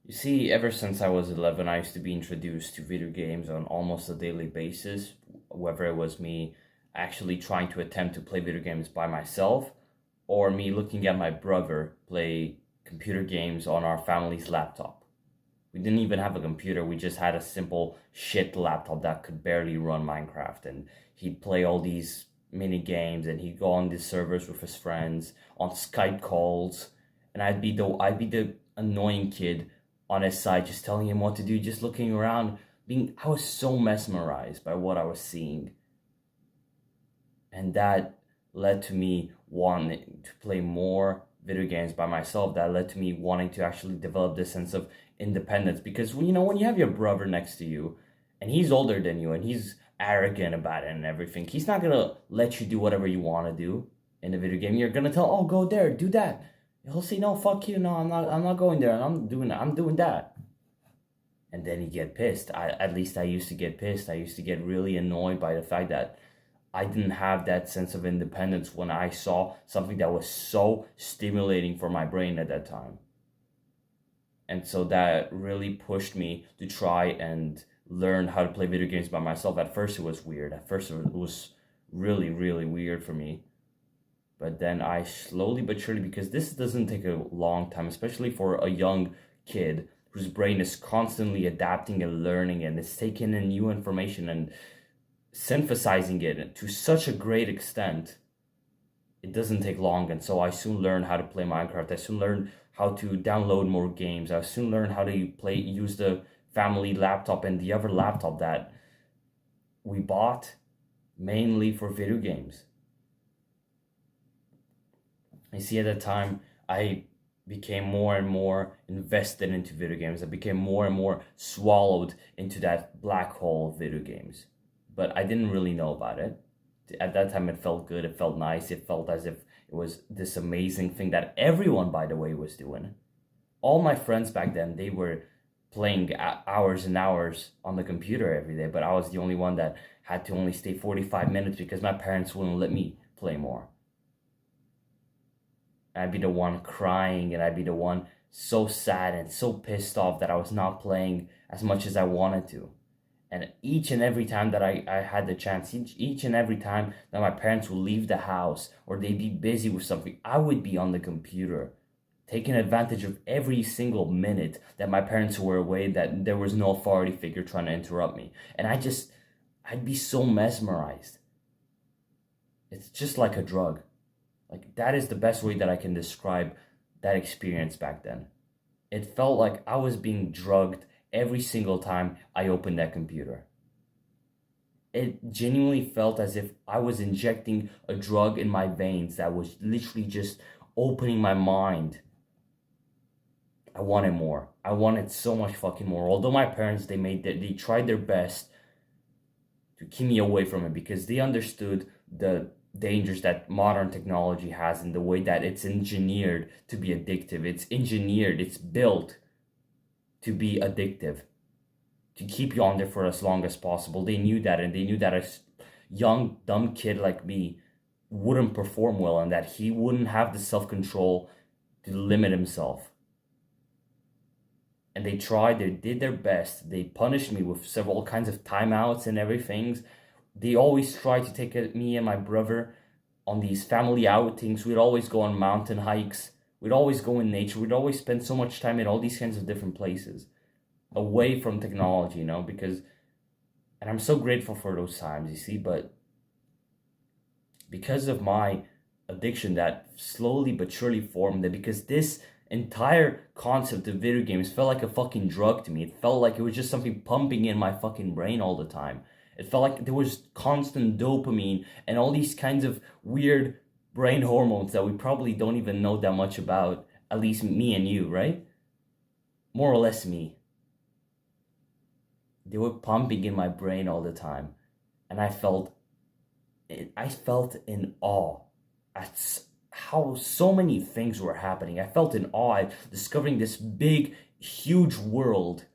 You see, ever since I was 11, I used to be introduced to video games on almost a daily basis, whether it was me actually trying to attempt to play video games by myself or me looking at my brother play computer games on our family's laptop. We didn't even have a computer, we just had a simple shit laptop that could barely run Minecraft, and he'd play all these mini games and he'd go on these servers with his friends on Skype calls, and I'd be the annoying kid on his side, just telling him what to do, just looking around. I was so mesmerized by what I was seeing, and that led to me wanting to play more video games by myself. That led to me wanting to actually develop this sense of independence, because when you have your brother next to you and he's older than you and he's arrogant about it and everything, he's not gonna let you do whatever you want to do in a video game. You're gonna tell, oh, go there, do that. He'll say, no, fuck you, no, I'm not going there, and I'm doing that. And then you get pissed. At least I used to get pissed. I used to get really annoyed by the fact that I didn't have that sense of independence when I saw something that was so stimulating for my brain at that time. And so that really pushed me to try and learn how to play video games by myself. At first, it was weird. At first, it was really, really weird for me. But then I slowly but surely, because this doesn't take a long time, especially for a young kid whose brain is constantly adapting and learning and is taking in new information and synthesizing it to such a great extent, it doesn't take long. And so I soon learned how to play Minecraft. I soon learned how to download more games. I soon learned how to use the family laptop and the other laptop that we bought mainly for video games. I see at that time I became more and more invested into video games. I became more and more swallowed into that black hole of video games. But I didn't really know about it. At that time, it felt good. It felt nice. It felt as if it was this amazing thing that everyone, by the way, was doing. All my friends back then, they were playing hours and hours on the computer every day, but I was the only one that had to only stay 45 minutes because my parents wouldn't let me play more. I'd be the one crying, and I'd be the one so sad and so pissed off that I was not playing as much as I wanted to. And each and every time that I had the chance, each and every time that my parents would leave the house or they'd be busy with something, I would be on the computer, taking advantage of every single minute that my parents were away, that there was no authority figure trying to interrupt me. And I'd be so mesmerized. It's just like a drug. Like, that is the best way that I can describe that experience back then. It felt like I was being drugged every single time I opened that computer. It genuinely felt as if I was injecting a drug in my veins that was literally just opening my mind. I wanted more. I wanted so much fucking more. Although my parents, they tried their best to keep me away from it, because they understood the dangers that modern technology has and the way that it's engineered to be addictive. It's built to be addictive, to keep you on there for as long as possible. They knew that, and they knew that a young, dumb kid like me wouldn't perform well, and that he wouldn't have the self-control to limit himself. And they did their best. They punished me with several kinds of timeouts and everything. They always tried to take me and my brother on these family outings. We'd always go on mountain hikes. We'd always go in nature. We'd always spend so much time in all these kinds of different places, away from technology, because, and I'm so grateful for those times, you see, but because of my addiction that slowly but surely formed, because this entire concept of video games felt like a fucking drug to me. It felt like it was just something pumping in my fucking brain all the time. It felt like there was constant dopamine and all these kinds of weird brain hormones that we probably don't even know that much about, at least me and you, right? More or less me. They were pumping in my brain all the time, and I felt in awe at how so many things were happening. I felt in awe at discovering this big, huge world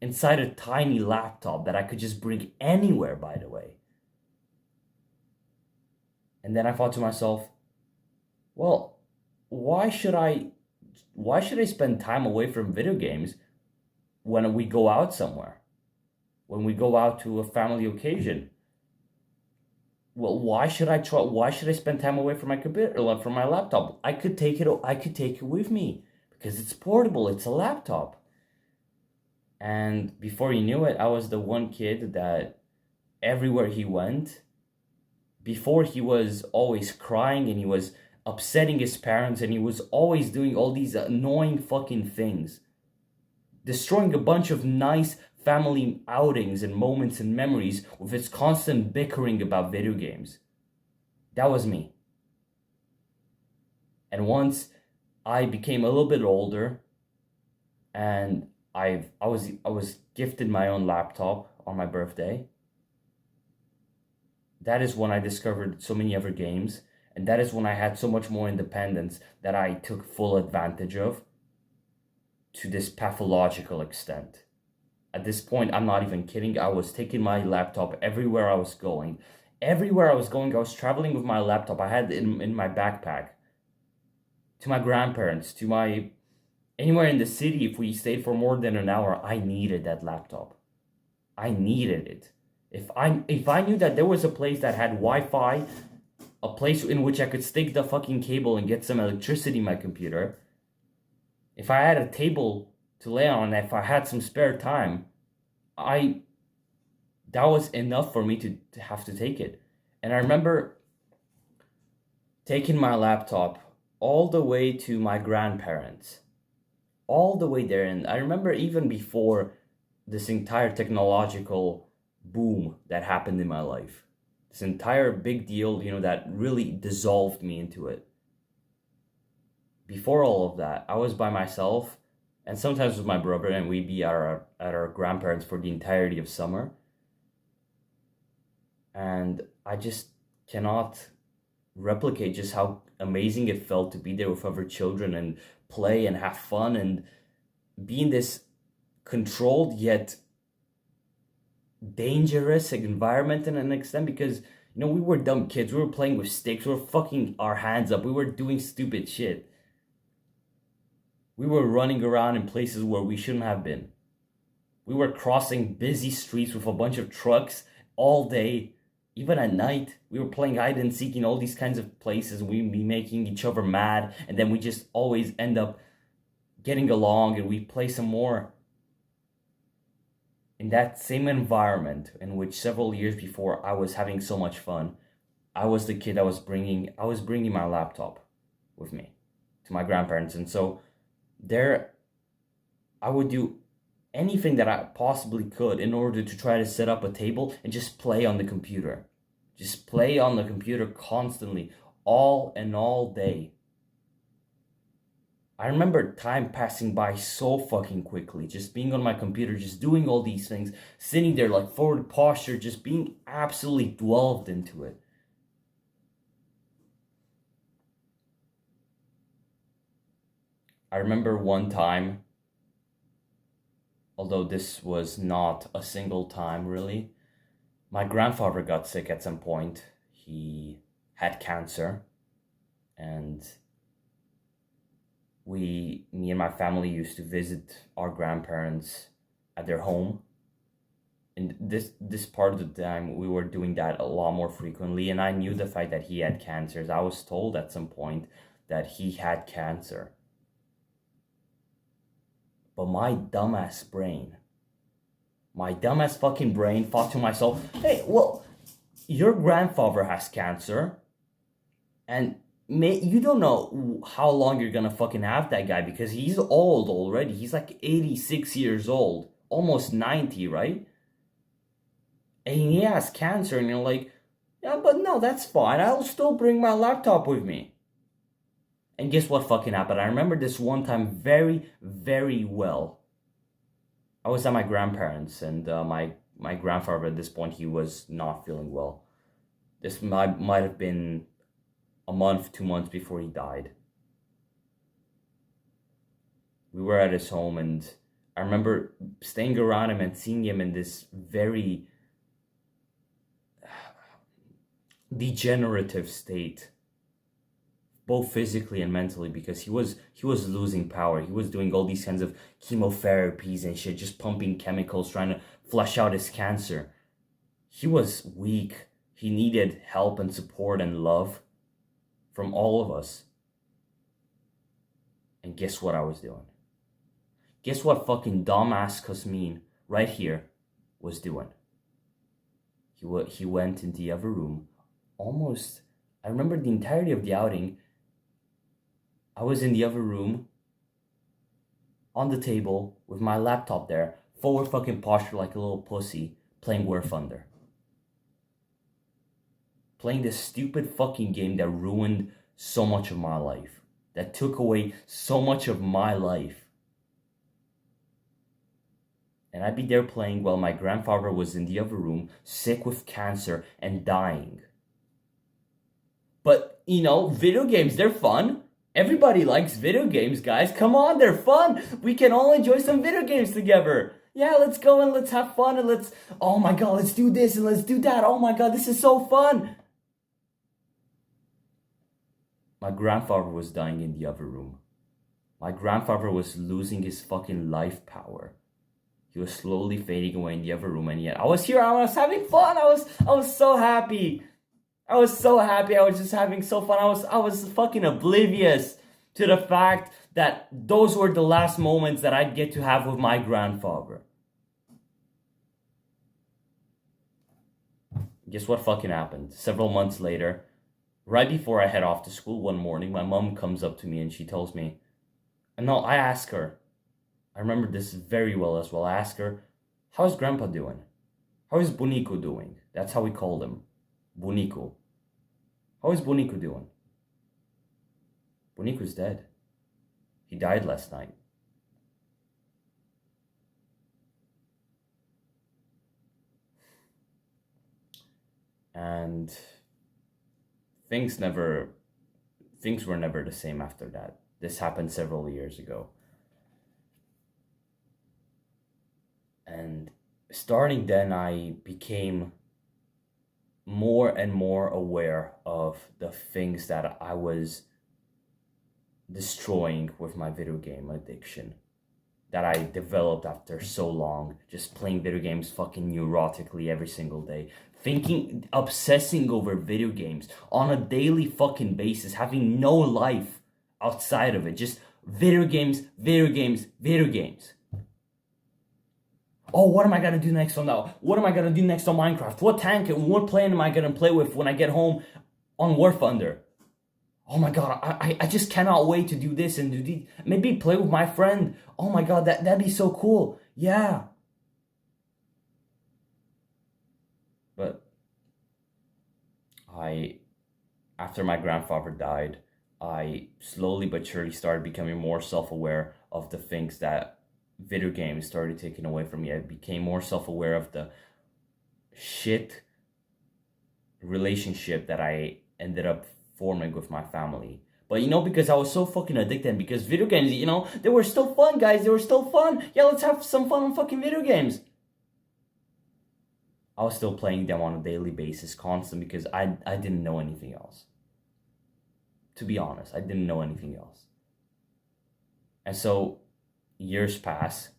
inside a tiny laptop that I could just bring anywhere, by the way. And then I thought to myself, well, why should I why should I spend time away from video games when we go out somewhere? When we go out to a family occasion? Well, why should I spend time away from my computer, like from my laptop? I could take it with me because it's portable, it's a laptop. And before you knew it, I was the one kid that everywhere he went, before he was always crying and he was upsetting his parents and he was always doing all these annoying fucking things, destroying a bunch of nice family outings and moments and memories with its constant bickering about video games. That was me. And once I became a little bit older and I was gifted my own laptop on my birthday, that is when I discovered so many other games, and that is when I had so much more independence that I took full advantage of to this pathological extent. At this point, I'm not even kidding, I was taking my laptop everywhere I was going. Everywhere I was going, I was traveling with my laptop. I had it in my backpack. To my grandparents, to my... anywhere in the city, if we stayed for more than an hour, I needed that laptop. I needed it. If I knew that there was a place that had Wi-Fi, a place in which I could stick the fucking cable and get some electricity in my computer, if I had a table to lay on, if I had some spare time, that was enough for me to have to take it. And I remember taking my laptop all the way to my grandparents. All the way there. And I remember even before this entire technological boom that happened in my life, this entire big deal, that really dissolved me into it. Before all of that, I was by myself and sometimes with my brother, and we'd be at our grandparents for the entirety of summer. And I just cannot replicate just how amazing it felt to be there with other children and play and have fun and be in this controlled yet dangerous environment in an extent, because we were dumb kids. We were playing with sticks. We were fucking our hands up. We were doing stupid shit. We were running around in places where we shouldn't have been. We were crossing busy streets with a bunch of trucks all day. Even at night, we were playing hide and seek in all these kinds of places. We'd be making each other mad, and then we just always end up getting along, and we play some more. In that same environment in which several years before I was having so much fun, I was the kid I was bringing my laptop with me to my grandparents. And so there, I would do anything that I possibly could in order to try to set up a table and just play on the computer. Just play on the computer constantly, all day. I remember time passing by so fucking quickly, just being on my computer, just doing all these things, sitting there like forward posture, just being absolutely delved into it. I remember one time, although this was not a single time really, my grandfather got sick at some point. He had cancer, and me and my family used to visit our grandparents at their home. And this part of the time, we were doing that a lot more frequently, and I knew the fact that he had cancer. I was told at some point that he had cancer. But my dumbass fucking brain thought to myself, hey, well, your grandfather has cancer, and you don't know how long you're gonna fucking have that guy, because he's old already. He's like 86 years old, almost 90, right? And he has cancer, and you're like, yeah, but no, that's fine. I'll still bring my laptop with me. And guess what fucking happened? I remember this one time very, very well. I was at my grandparents, and my grandfather at this point, he was not feeling well. This might have been a month, 2 months before he died. We were at his home, and I remember staying around him and seeing him in this very degenerative state, both physically and mentally, because he was losing power. He was doing all these kinds of chemotherapies and shit, just pumping chemicals, trying to flush out his cancer. He was weak. He needed help and support and love from all of us. And guess what I was doing? Guess what fucking dumbass Cosmin right here was doing? He went in the other room. Almost, I remember the entirety of the outing. I was in the other room, on the table, with my laptop there, forward fucking posture like a little pussy, playing War Thunder. Playing this stupid fucking game that ruined so much of my life. That took away so much of my life. And I'd be there playing while my grandfather was in the other room, sick with cancer and dying. But, video games, they're fun. Everybody likes video games, guys. Come on, they're fun. We can all enjoy some video games together. Yeah, let's go and let's have fun and oh my god, let's do this and let's do that. Oh my god, this is so fun. My grandfather was dying in the other room. My grandfather was losing his fucking life power. He was slowly fading away in the other room, and yet I was here, I was having fun, I was so happy. I was so happy, I was just having so fun. I was fucking oblivious to the fact that those were the last moments that I'd get to have with my grandfather. Guess what fucking happened? Several months later, right before I head off to school one morning, my mom comes up to me and she tells me, and no, I ask her, I remember this very well as well. I asked her, how's Grandpa doing? How is Bunico doing? That's how we called him. Bunico. How is Bunico doing? Bunico's dead. He died last night. And things were never the same after that. This happened several years ago. And starting then, I became more and more aware of the things that I was destroying with my video game addiction that I developed after so long, just playing video games fucking neurotically every single day, obsessing over video games on a daily fucking basis, having no life outside of it, just video games, video games, video games. Oh, what am I gonna do next on that? What am I gonna do next on Minecraft? What tank and what plane am I gonna play with when I get home on War Thunder? Oh my god, I just cannot wait to do this and do this. Maybe play with my friend. Oh my god, that'd be so cool. Yeah. But after my grandfather died, I slowly but surely started becoming more self-aware of the things that video games started taking away from me. I became more self-aware of the shit relationship that I ended up forming with my family. But because I was so fucking addicted, and because video games, they were still fun, guys. They were still fun. Yeah, let's have some fun on fucking video games. I was still playing them on a daily basis, constant, because I didn't know anything else. To be honest, I didn't know anything else. And so years pass,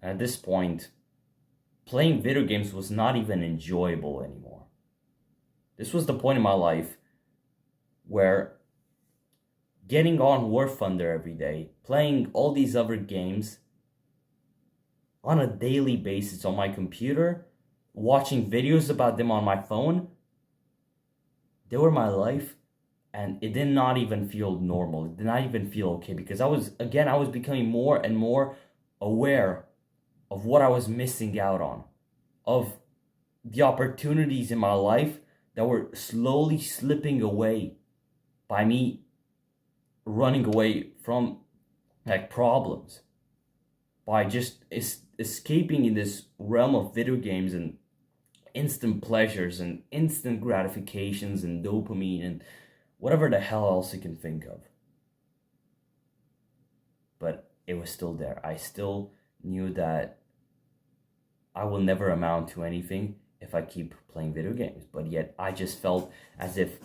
and at this point, playing video games was not even enjoyable anymore. This was the point in my life where getting on War Thunder every day, playing all these other games on a daily basis on my computer, watching videos about them on my phone, they were my life. And it did not even feel normal. It did not even feel okay, because I was becoming more and more aware of what I was missing out on, of the opportunities in my life that were slowly slipping away by me running away from problems, by just escaping in this realm of video games and instant pleasures and instant gratifications and dopamine and whatever the hell else you can think of. But it was still there. I still knew that I will never amount to anything if I keep playing video games. But yet I just felt as if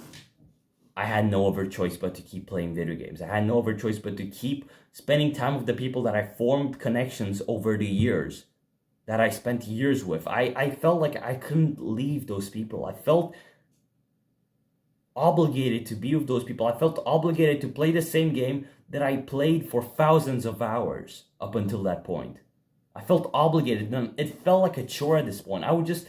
I had no other choice but to keep playing video games. I had no other choice but to keep spending time with the people that I formed connections over the years, that I spent years with. I felt like I couldn't leave those people. I felt obligated to be with those people. I felt obligated to play the same game that I played for thousands of hours up until that point. I felt obligated. It felt like a chore at this point. I would just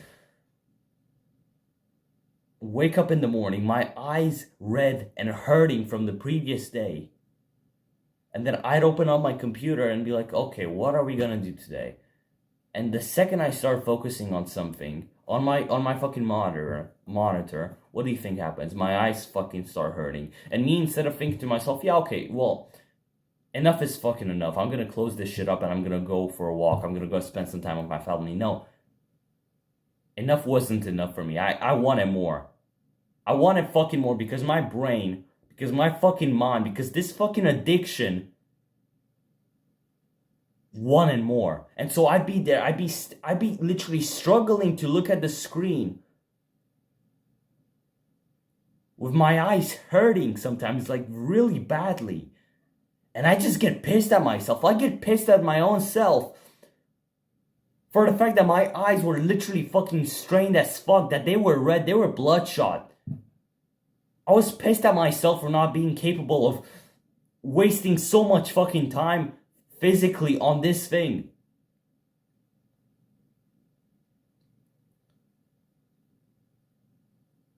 wake up in the morning, my eyes red and hurting from the previous day. And then I'd open up my computer and be like, okay, what are we gonna do today? And the second I start focusing on something, on my fucking monitor, what do you think happens? My eyes fucking start hurting. And me, instead of thinking to myself, yeah, okay, well, enough is fucking enough. I'm gonna close this shit up and I'm gonna go for a walk. I'm gonna go spend some time with my family. No. Enough wasn't enough for me. I wanted more. I wanted fucking more because my brain, because my fucking mind, because this fucking addiction wanted more. And so I'd be there, I'd be literally struggling to look at the screen with my eyes hurting sometimes, like really badly. And I just get pissed at myself. I get pissed at my own self for the fact that my eyes were literally fucking strained as fuck, that they were red, they were bloodshot. I was pissed at myself for not being capable of wasting so much fucking time physically on this thing.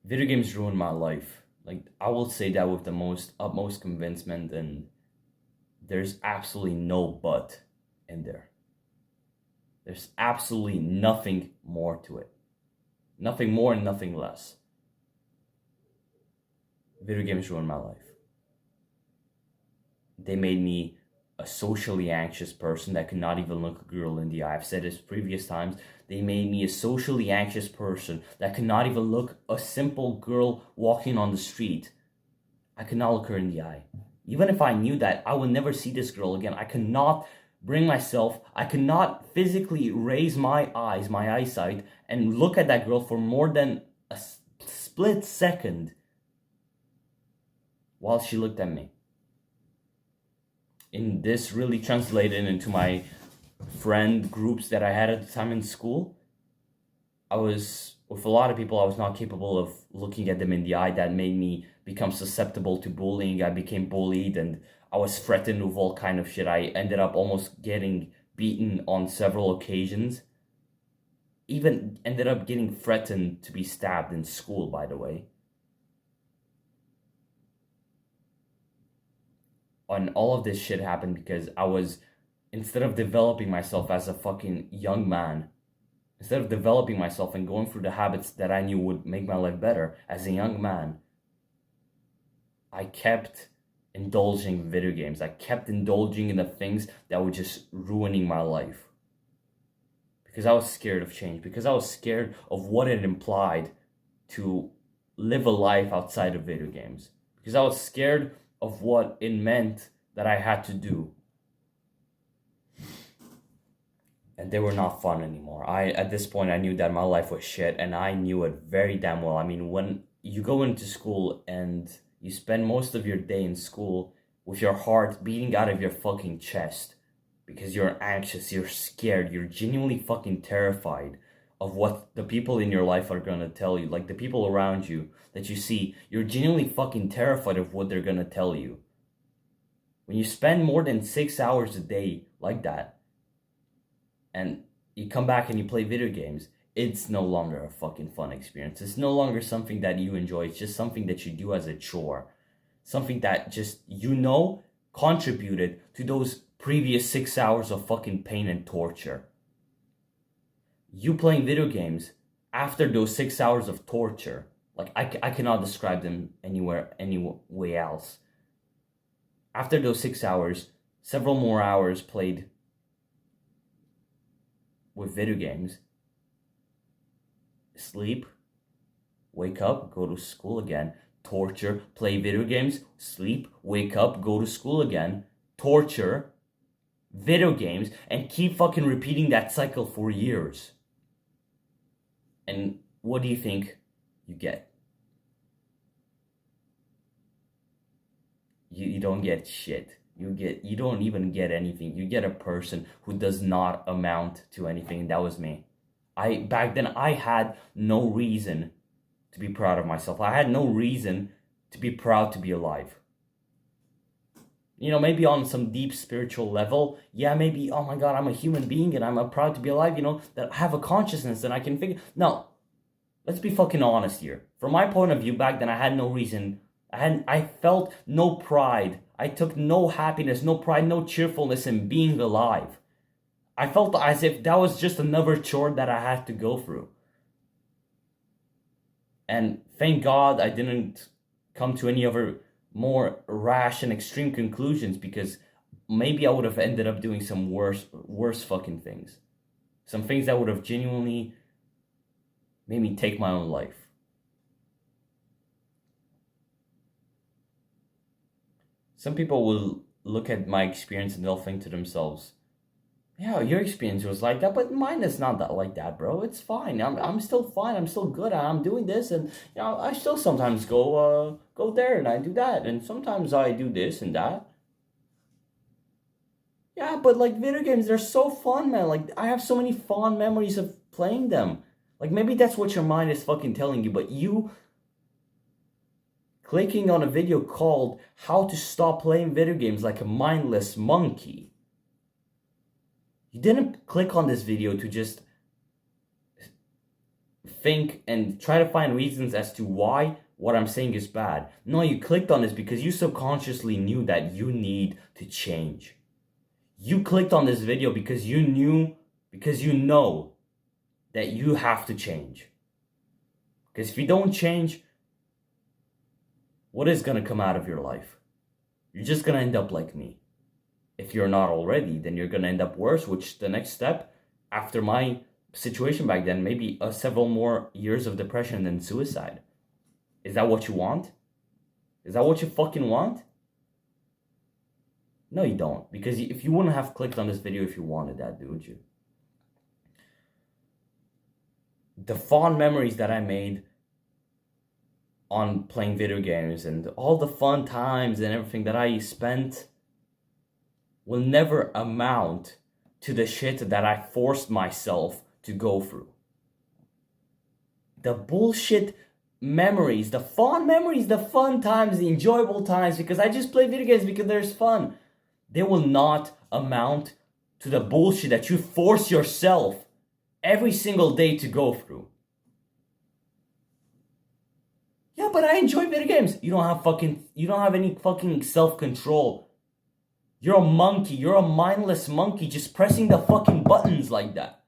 Video games ruined my life. Like, I will say that with the utmost convincement, and there's absolutely no but in there. There's absolutely nothing more to it. Nothing more and nothing less. Video games ruined my life. They made me a socially anxious person that could not even look a girl in the eye. I've said this previous times. They made me a socially anxious person that could not even look a simple girl walking on the street. I could not look her in the eye. Even if I knew that I would never see this girl again, I could not bring myself, I could not physically raise my eyes, my eyesight, and look at that girl for more than a split second while she looked at me. And this really translated into my friend groups that I had at the time in school. With a lot of people, I was not capable of looking at them in the eye. That made me become susceptible to bullying. I became bullied and I was threatened with all kind of shit. I ended up almost getting beaten on several occasions. Even ended up getting threatened to be stabbed in school, by the way. And all of this shit happened because I was, instead of developing myself as a fucking young man, instead of developing myself and going through the habits that I knew would make my life better as a young man, I kept indulging in video games. I kept indulging in the things that were just ruining my life. Because I was scared of change. Because I was scared of what it implied to live a life outside of video games. Because I was scared of what it meant that I had to do. And they were not fun anymore. At this point, I knew that my life was shit, and I knew it very damn well. I mean, when you go into school and you spend most of your day in school with your heart beating out of your fucking chest because you're anxious, you're scared, you're genuinely fucking terrified of what the people in your life are gonna tell you, like the people around you that you see, you're genuinely fucking terrified of what they're gonna tell you. When you spend more than 6 hours a day like that, and you come back and you play video games, it's no longer a fucking fun experience. It's no longer something that you enjoy. It's just something that you do as a chore. Something that just, contributed to those previous 6 hours of fucking pain and torture. You playing video games after those 6 hours of torture, like I cannot describe them any way else. After those 6 hours, several more hours played with video games, sleep, wake up, go to school again, torture, play video games, sleep, wake up, go to school again, torture, video games, and keep fucking repeating that cycle for years. And what do you think you get? you don't get shit. You don't even get anything. You get a person who does not amount to anything. That was me. Back then I had no reason to be proud of myself. I had no reason to be proud to be alive. You know, maybe on some deep spiritual level, yeah, maybe, oh my God, I'm a human being and I'm proud to be alive, you know, that I have a consciousness and I can figure. No, let's be fucking honest here. From my point of view, back then I had no reason. I felt no pride. I took no happiness, no pride, no cheerfulness in being alive. I felt as if that was just another chore that I had to go through. And thank God I didn't come to any other more rash and extreme conclusions, because maybe I would have ended up doing some worse fucking things. Some things that would have genuinely made me take my own life. Some people will look at my experience and they'll think to themselves, yeah, your experience was like that, but mine is not that like that, bro. It's fine. I'm still fine. I'm still good. I'm doing this, and you know, I still sometimes go there and I do that, and sometimes I do this and that. Yeah, but like video games, they're so fun, man. Like I have so many fond memories of playing them. Like maybe that's what your mind is fucking telling you, but you clicking on a video called "How to Stop Playing Video Games Like a Mindless Monkey." You didn't click on this video to just think and try to find reasons as to why what I'm saying is bad. No, you clicked on this because you subconsciously knew that you need to change. You clicked on this video because you know that you have to change. Because if you don't change, what is going to come out of your life? You're just going to end up like me. If you're not already, then you're going to end up worse, which the next step after my situation back then, maybe several more years of depression and suicide. Is that what you want? Is that what you fucking want? No, you don't. Because if you wouldn't have clicked on this video if you wanted that, would you? The fond memories that I made on playing video games and all the fun times and everything that I spent will never amount to the shit that I forced myself to go through. The bullshit memories, the fond memories, the fun times, the enjoyable times, because I just play video games because there's fun, they will not amount to the bullshit that you force yourself every single day to go through. Yeah, but I enjoy video games. You don't have any fucking self-control. You're a monkey. You're a mindless monkey just pressing the fucking buttons like that.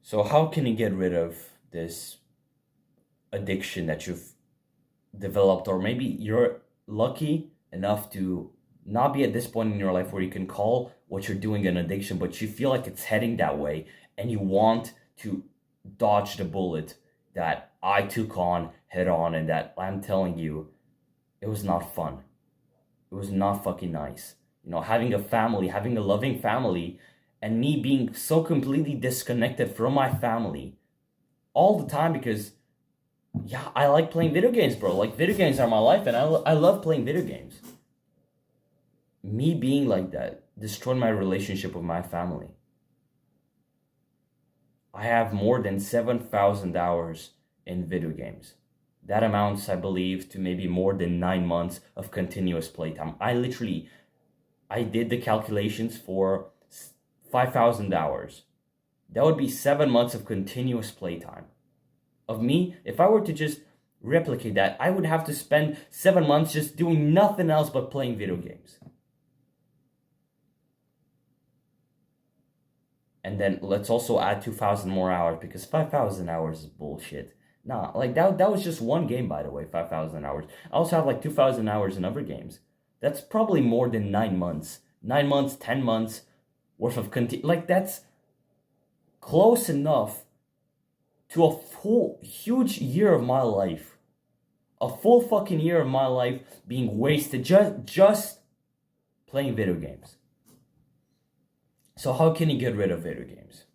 So how can you get rid of this addiction that you've developed? Or maybe you're lucky enough to not be at this point in your life where you can call what you're doing an addiction, but you feel like it's heading that way and you want to dodge the bullet that I took on head on, and that I'm telling you, it was not fun. It was not fucking nice. You know, having a family, having a loving family, and me being so completely disconnected from my family all the time because, yeah, I like playing video games, bro. Like, video games are my life, and I love playing video games. Me being like that destroyed my relationship with my family. I have more than 7,000 hours in video games. That amounts, I believe, to maybe more than 9 months of continuous playtime. I did the calculations for 5,000 hours. That would be 7 months of continuous playtime. Of me, if I were to just replicate that, I would have to spend 7 months just doing nothing else but playing video games. And then let's also add 2,000 more hours, because 5,000 hours is bullshit. Nah, like that was just one game, by the way, 5,000 hours. I also have like 2,000 hours in other games. That's probably more than 9 months. 9 months, 10 months worth of like that's close enough to a full, huge year of my life. A full fucking year of my life being wasted just playing video games. So how can you get rid of video games?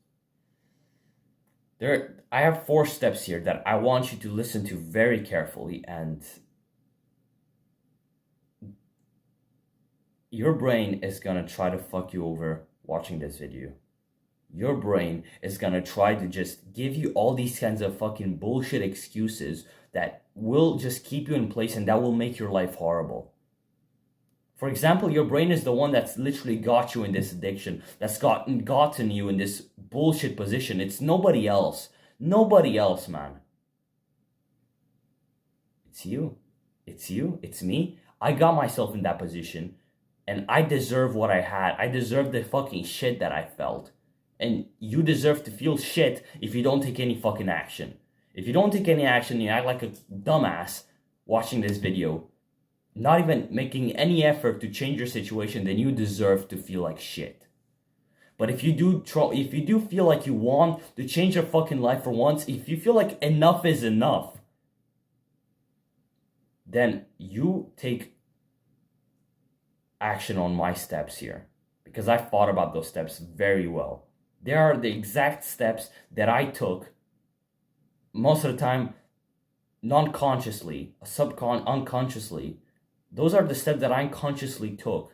I have 4 steps here that I want you to listen to very carefully, and your brain is gonna try to fuck you over watching this video. Your brain is gonna try to just give you all these kinds of fucking bullshit excuses that will just keep you in place and that will make your life horrible. For example, your brain is the one that's literally got you in this addiction, that's gotten you in this bullshit position. It's nobody else. Nobody else, man. It's you. It's you. It's me. I got myself in that position, and I deserve what I had. I deserve the fucking shit that I felt. And you deserve to feel shit if you don't take any fucking action. If you don't take any action, you act like a dumbass watching this video, not even making any effort to change your situation, then you deserve to feel like shit. But if you do feel like you want to change your fucking life for once, if you feel like enough is enough, then you take action on my steps here, because I thought about those steps very well. They are the exact steps that I took most of the time, non-consciously, unconsciously. Those are the steps that I consciously took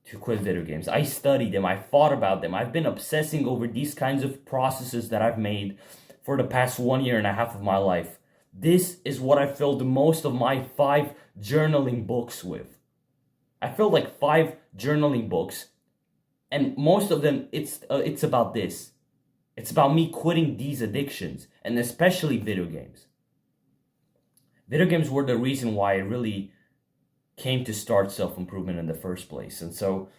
to quit video games. I studied them, I thought about them, I've been obsessing over these kinds of processes that I've made for the past 1.5 years of my life. This is what I filled most of my 5 journaling books with. I filled like 5 journaling books, and most of them, it's about this. It's about me quitting these addictions, and especially video games. Video games were the reason why I really came to start self-improvement in the first place. And so,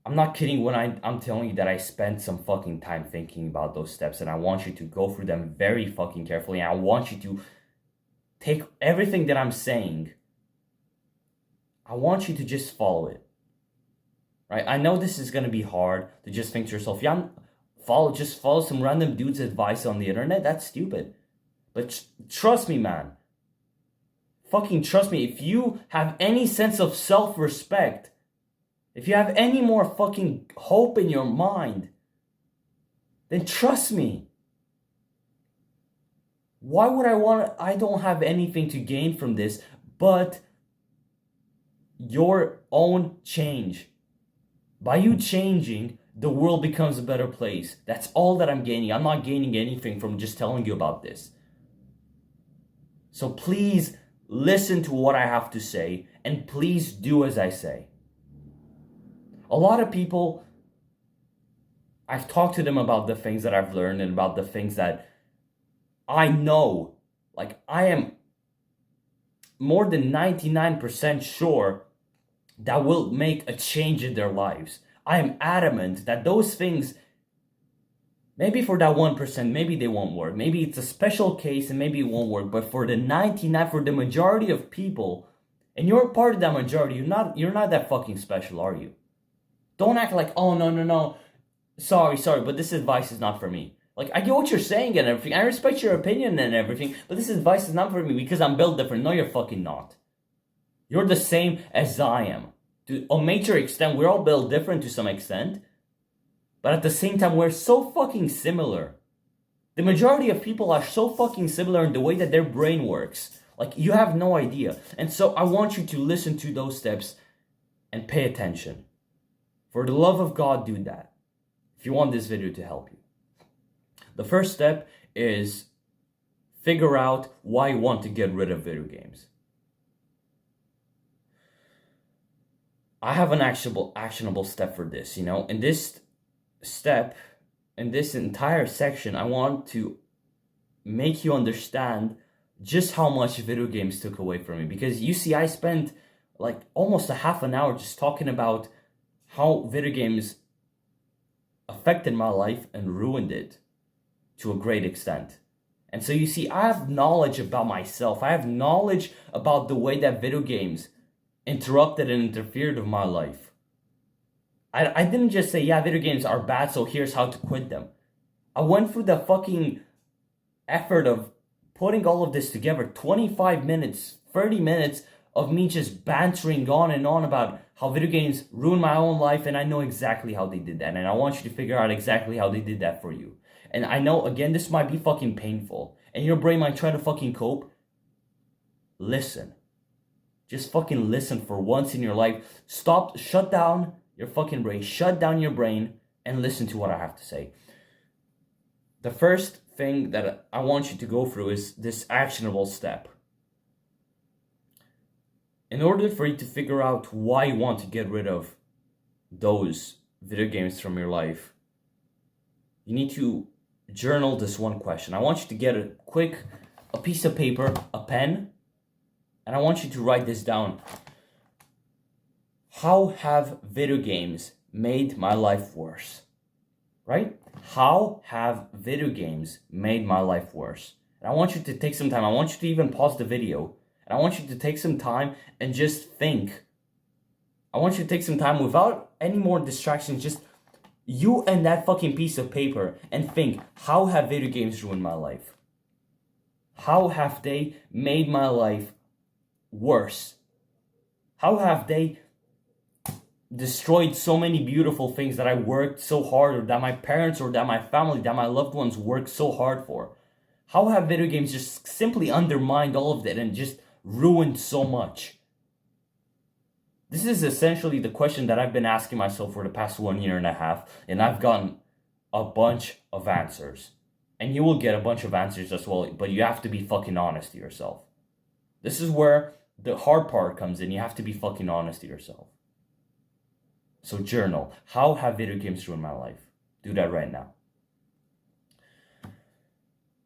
I'm not kidding when I'm telling you that I spent some fucking time thinking about those steps, and I want you to go through them very fucking carefully, and I want you to take everything that I'm saying, I want you to just follow it. Right? I know this is going to be hard to just think to yourself, yeah, just follow some random dude's advice on the internet. That's stupid. But trust me, man. Fucking trust me. If you have any sense of self-respect, if you have any more fucking hope in your mind, then trust me. Why would I don't have anything to gain from this but your own change. By you changing, the world becomes a better place. That's all that I'm gaining. I'm not gaining anything from just telling you about this. So please listen to what I have to say, and please do as I say. A lot of people, I've talked to them about the things that I've learned and about the things that I know. Like, I am more than 99% sure that will make a change in their lives. I am adamant that those things, maybe for that 1%, maybe they won't work. Maybe it's a special case and maybe it won't work. But for the 99, for the majority of people, and you're part of that majority, you're not that fucking special, are you? Don't act like, oh, no. Sorry, but this advice is not for me. Like, I get what you're saying and everything. I respect your opinion and everything. But this advice is not for me because I'm built different. No, you're fucking not. You're the same as I am. To a major extent, we're all built different to some extent. But at the same time, we're so fucking similar. The majority of people are so fucking similar in the way that their brain works. Like, you have no idea. And so I want you to listen to those steps and pay attention. For the love of God, do that. If you want this video to help you. The first step is figure out why you want to get rid of video games. I have an actionable step for this, In this step, in this entire section, I want to make you understand just how much video games took away from me. Because you see, I spent like almost a half an hour just talking about how video games affected my life and ruined it to a great extent. And so you see, I have knowledge about myself. I have knowledge about the way that video games interrupted and interfered with my life. I didn't just say, yeah, video games are bad, so here's how to quit them. I went through the fucking effort of putting all of this together. 25 minutes, 30 minutes of me just bantering on and on about how video games ruined my own life, and I know exactly how they did that. And I want you to figure out exactly how they did that for you. And I know, again, this might be fucking painful. And your brain might try to fucking cope. Listen. Just fucking listen for once in your life. Stop, shut down your fucking brain. Shut down your brain and listen to what I have to say. The first thing that I want you to go through is this actionable step. In order for you to figure out why you want to get rid of those video games from your life, you need to journal this one question. I want you to get a piece of paper, a pen, and I want you to write this down. How have video games made my life worse? Right? How have video games made my life worse? And I want you to take some time. I want you to even pause the video. And I want you to take some time and just think. I want you to take some time without any more distractions. Just you and that fucking piece of paper and think, how have video games ruined my life? How have they made my life worse? How have they destroyed so many beautiful things that I worked so hard, or that my parents, or that my family, that my loved ones worked so hard for? How have video games just simply undermined all of that and just ruined so much? This is essentially the question that I've been asking myself for the past 1.5 years, and I've gotten a bunch of answers. And you will get a bunch of answers as well, but you have to be fucking honest to yourself. This is where the hard part comes in. You have to be fucking honest to yourself. So journal. How have video games ruined my life? Do that right now.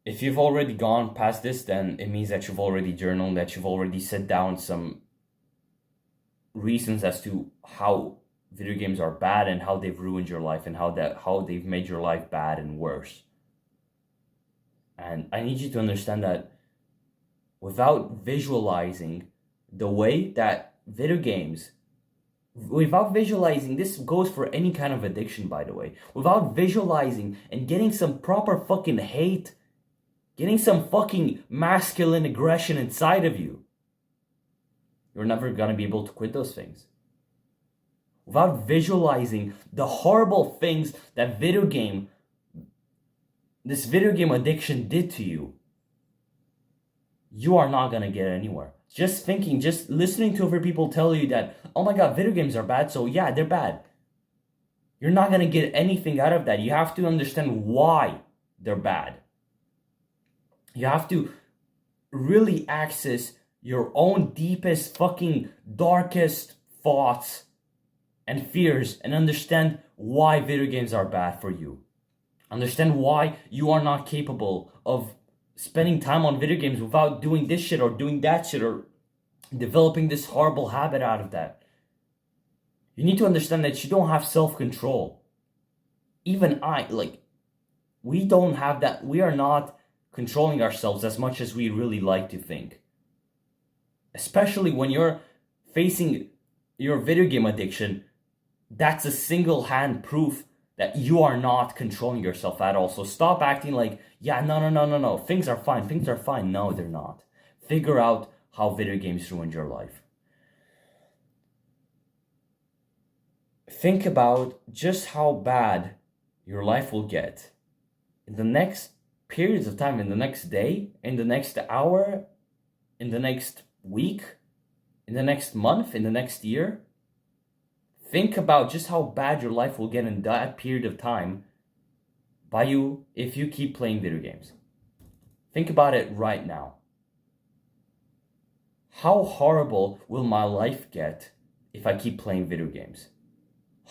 If you've already gone past this, then it means that you've already journaled, that you've already set down some reasons as to how video games are bad and how they've ruined your life and how they've made your life bad and worse. And I need you to understand that without visualizing the way that video games, without visualizing, this goes for any kind of addiction, by the way, without visualizing and getting some proper fucking hate, getting some fucking masculine aggression inside of you, you're never gonna be able to quit those things. Without visualizing the horrible things that this video game addiction did to you, you are not gonna get anywhere. Just thinking, just listening to other people tell you that, oh my god, video games are bad, so yeah, they're bad. You're not gonna get anything out of that. You have to understand why they're bad. You have to really access your own deepest, fucking darkest thoughts and fears and understand why video games are bad for you. Understand why you are not capable of spending time on video games without doing this shit or doing that shit or developing this horrible habit out of that. You need to understand that you don't have self-control. Even we don't have that. We are not controlling ourselves as much as we really like to think. Especially when you're facing your video game addiction, that's a single-hand proof that you are not controlling yourself at all. So stop acting like, yeah, no, things are fine. No, they're not. Figure out how video games ruined your life. Think about just how bad your life will get in the next periods of time, in the next day, in the next hour, in the next week, in the next month, in the next year. Think about just how bad your life will get in that period of time if you keep playing video games. Think about it right now. How horrible will my life get if I keep playing video games?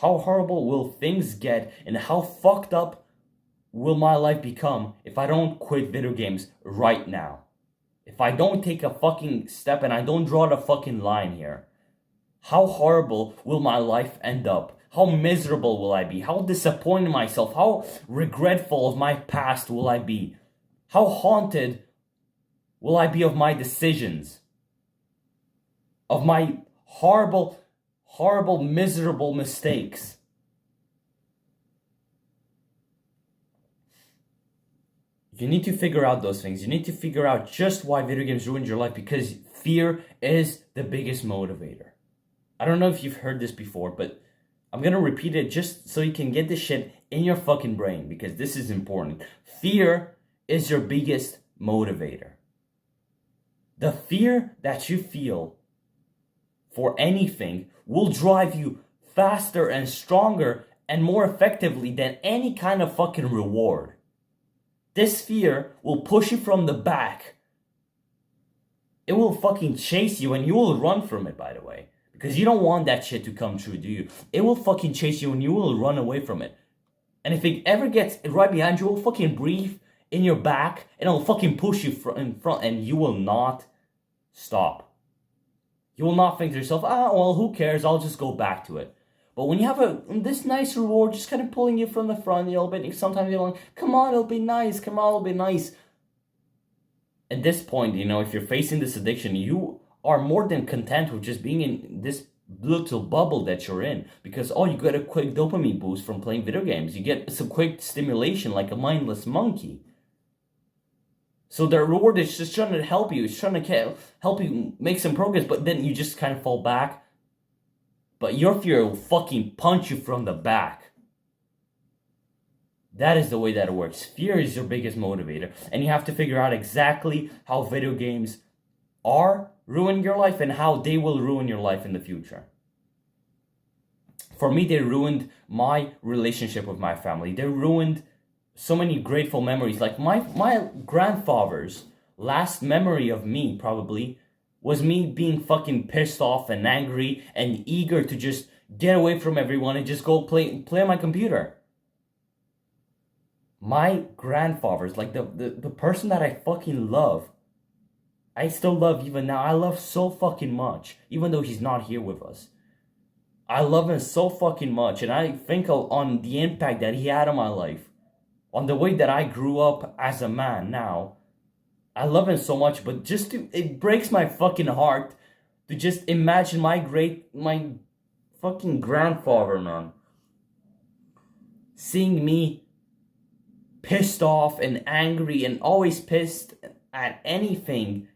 How horrible will things get, and how fucked up will my life become if I don't quit video games right now? If I don't take a fucking step and I don't draw the fucking line here, how horrible will my life end up? How miserable will I be? How disappointed in myself? How regretful of my past will I be? How haunted will I be of my decisions? Of my horrible, miserable mistakes? You need to figure out those things. You need to figure out just why video games ruined your life, because fear is the biggest motivator. I don't know if you've heard this before, but I'm gonna repeat it just so you can get this shit in your fucking brain, because this is important. Fear is your biggest motivator. The fear that you feel for anything will drive you faster and stronger and more effectively than any kind of fucking reward. This fear will push you from the back. It will fucking chase you and you will run from it, by the way. Because you don't want that shit to come true, do you? It will fucking chase you and you will run away from it. And if it ever gets right behind you, it will fucking breathe in your back and it will fucking push you in front and you will not stop. You will not think to yourself, well, who cares? I'll just go back to it. But when you have this nice reward just kind of pulling you from the front a little bit, sometimes you're like, come on, it'll be nice. Come on, it'll be nice. At this point, if you're facing this addiction, you are more than content with just being in this little bubble that you're in. Because, you get a quick dopamine boost from playing video games. You get some quick stimulation like a mindless monkey. So the reward is just trying to help you. It's trying to help you make some progress, but then you just kind of fall back. But your fear will fucking punch you from the back. That is the way that it works. Fear is your biggest motivator. And you have to figure out exactly how video games are ruining your life and how they will ruin your life in the future. For me, they ruined my relationship with my family. They ruined so many grateful memories. Like my grandfather's last memory of me probably was me being fucking pissed off and angry and eager to just get away from everyone and just go play on my computer. My grandfather's, like the person that I fucking love, I still love even now. I love so fucking much, even though he's not here with us. I love him so fucking much, and I think on the impact that he had on my life, on the way that I grew up as a man now. I love him so much, but it breaks my fucking heart to just imagine my fucking grandfather, man, seeing me pissed off and angry and always pissed at anything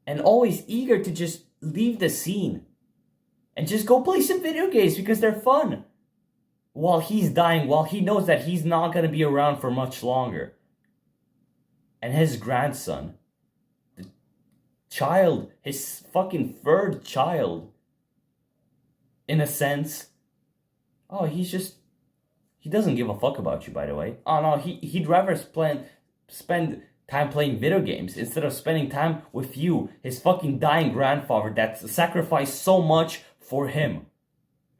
and always eager to just leave the scene and just go play some video games because they're fun. While he's dying, while he knows that he's not going to be around for much longer. And his grandson, the child, his fucking third child, in a sense, he doesn't give a fuck about you, by the way. Oh no, he'd rather spend time playing video games instead of spending time with you, his fucking dying grandfather that sacrificed so much for him.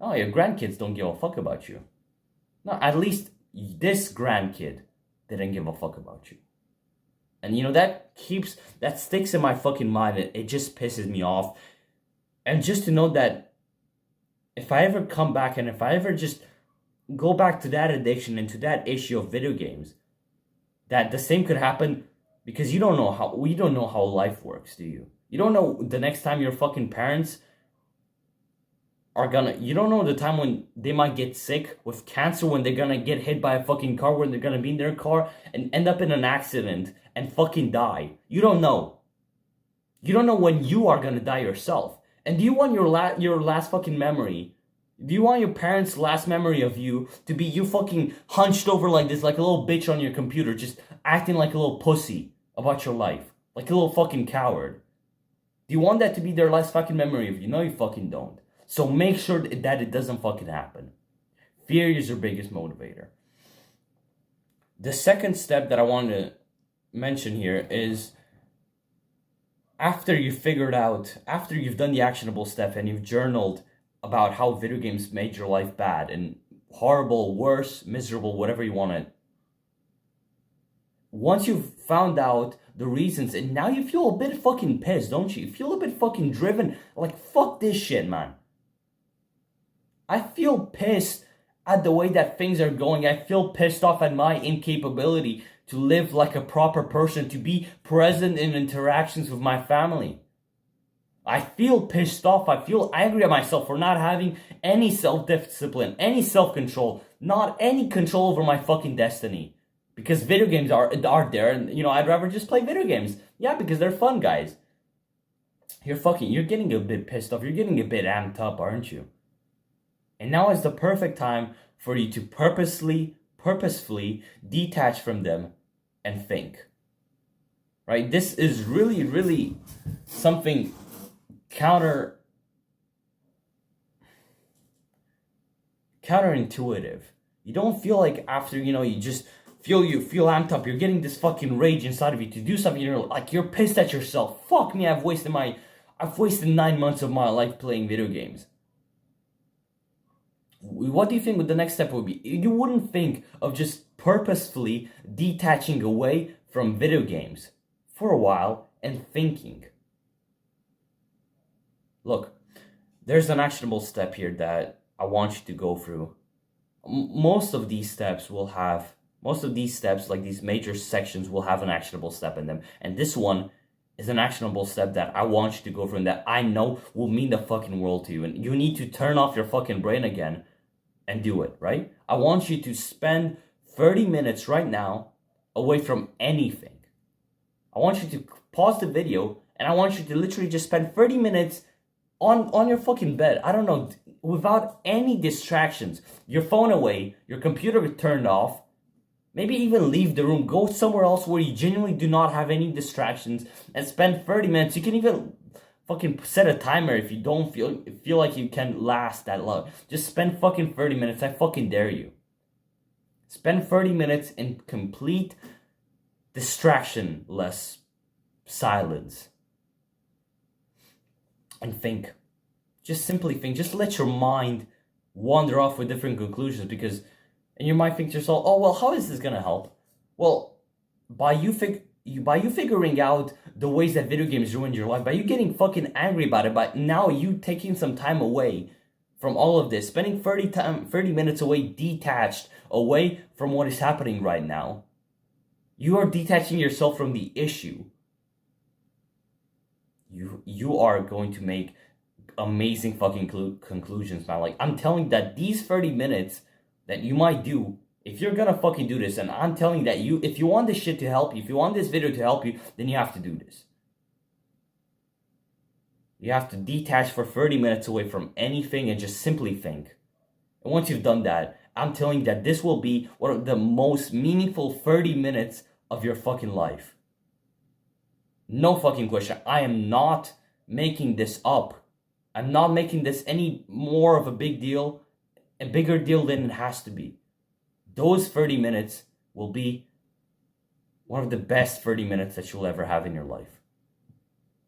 Oh, your grandkids don't give a fuck about you. No, at least this grandkid didn't give a fuck about you. And that sticks in my fucking mind. It just pisses me off. And just to know that if I ever come back and if I ever just go back to that addiction and to that issue of video games, that the same could happen, because you don't know how life works, do you? You don't know the next time your fucking parents you don't know the time when they might get sick with cancer, when they're gonna get hit by a fucking car, when they're gonna be in their car and end up in an accident and fucking die. You don't know. You don't know when you are gonna die yourself. And do you want your last fucking memory? Do you want your parents' last memory of you to be you fucking hunched over like this, like a little bitch on your computer, just acting like a little pussy about your life, like a little fucking coward? Do you want that to be their last fucking memory of you? No, you fucking don't. So make sure that it doesn't fucking happen. Fear is your biggest motivator. The second step that I want to mention here is after you've done the actionable step and you've journaled about how video games made your life bad and horrible, worse, miserable, whatever you want it. Once you've found out the reasons and now you feel a bit fucking pissed, don't you? You feel a bit fucking driven, like fuck this shit, man. I feel pissed at the way that things are going. I feel pissed off at my incapability to live like a proper person, to be present in interactions with my family. I feel pissed off. I feel angry at myself for not having any self-discipline, any self-control, not any control over my fucking destiny. Because video games are there and, I'd rather just play video games. Yeah, because they're fun, guys. you're getting a bit pissed off. You're getting a bit amped up, aren't you? And now is the perfect time for you to purposefully detach from them and think. Right? This is really, really something counterintuitive. You don't feel like after, you just you feel amped up. You're getting this fucking rage inside of you to do something. You're pissed at yourself. Fuck me, I've wasted 9 months of my life playing video games. What do you think the next step would be? You wouldn't think of just purposefully detaching away from video games for a while and thinking. Look, there's an actionable step here that I want you to go through. Most of these steps, like these major sections, will have an actionable step in them. And this one is an actionable step that I want you to go through and that I know will mean the fucking world to you. And you need to turn off your fucking brain again and do it, right? I want you to spend 30 minutes right now away from anything. I want you to pause the video and I want you to literally just spend 30 minutes on your fucking bed. I don't know, without any distractions. Your phone away, your computer turned off. Maybe even leave the room. Go somewhere else where you genuinely do not have any distractions and spend 30 minutes. You can even fucking set a timer if you don't feel like you can last that long. Just spend fucking 30 minutes. I fucking dare you. Spend 30 minutes in complete distractionless silence. And think. Just simply think. Just let your mind wander off with different conclusions, because and you might think to yourself, oh well, how is this gonna help? Well, by you figuring out the ways that video games ruined your life, by you getting fucking angry about it, by now you taking some time away from all of this, spending 30 minutes away, detached away from what is happening right now, you are detaching yourself from the issue. You are going to make amazing fucking conclusions, man. Like, I'm telling you that these 30 minutes that you might do, if you're gonna fucking do this, and I'm telling you that if you want this shit to help you, if you want this video to help you, then you have to do this. You have to detach for 30 minutes away from anything and just simply think. And once you've done that, I'm telling you that this will be one of the most meaningful 30 minutes of your fucking life. No fucking question. I am not making this up. I'm not making this any more of a bigger deal than it has to be. Those 30 minutes will be one of the best 30 minutes that you'll ever have in your life.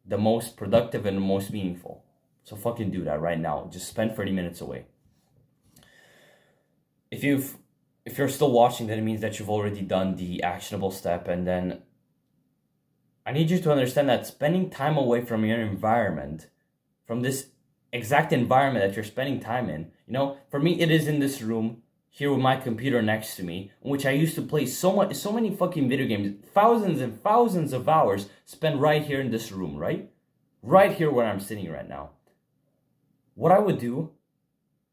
The most productive and the most meaningful. So fucking do that right now. Just spend 30 minutes away. If you're still watching, then it means that you've already done the actionable step. And then I need you to understand that spending time away from your environment, from this exact environment that you're spending time in, for me, it is in this room here with my computer next to me, in which I used to play so many fucking video games, thousands and thousands of hours spent right here in this room, right? Right here where I'm sitting right now. What I would do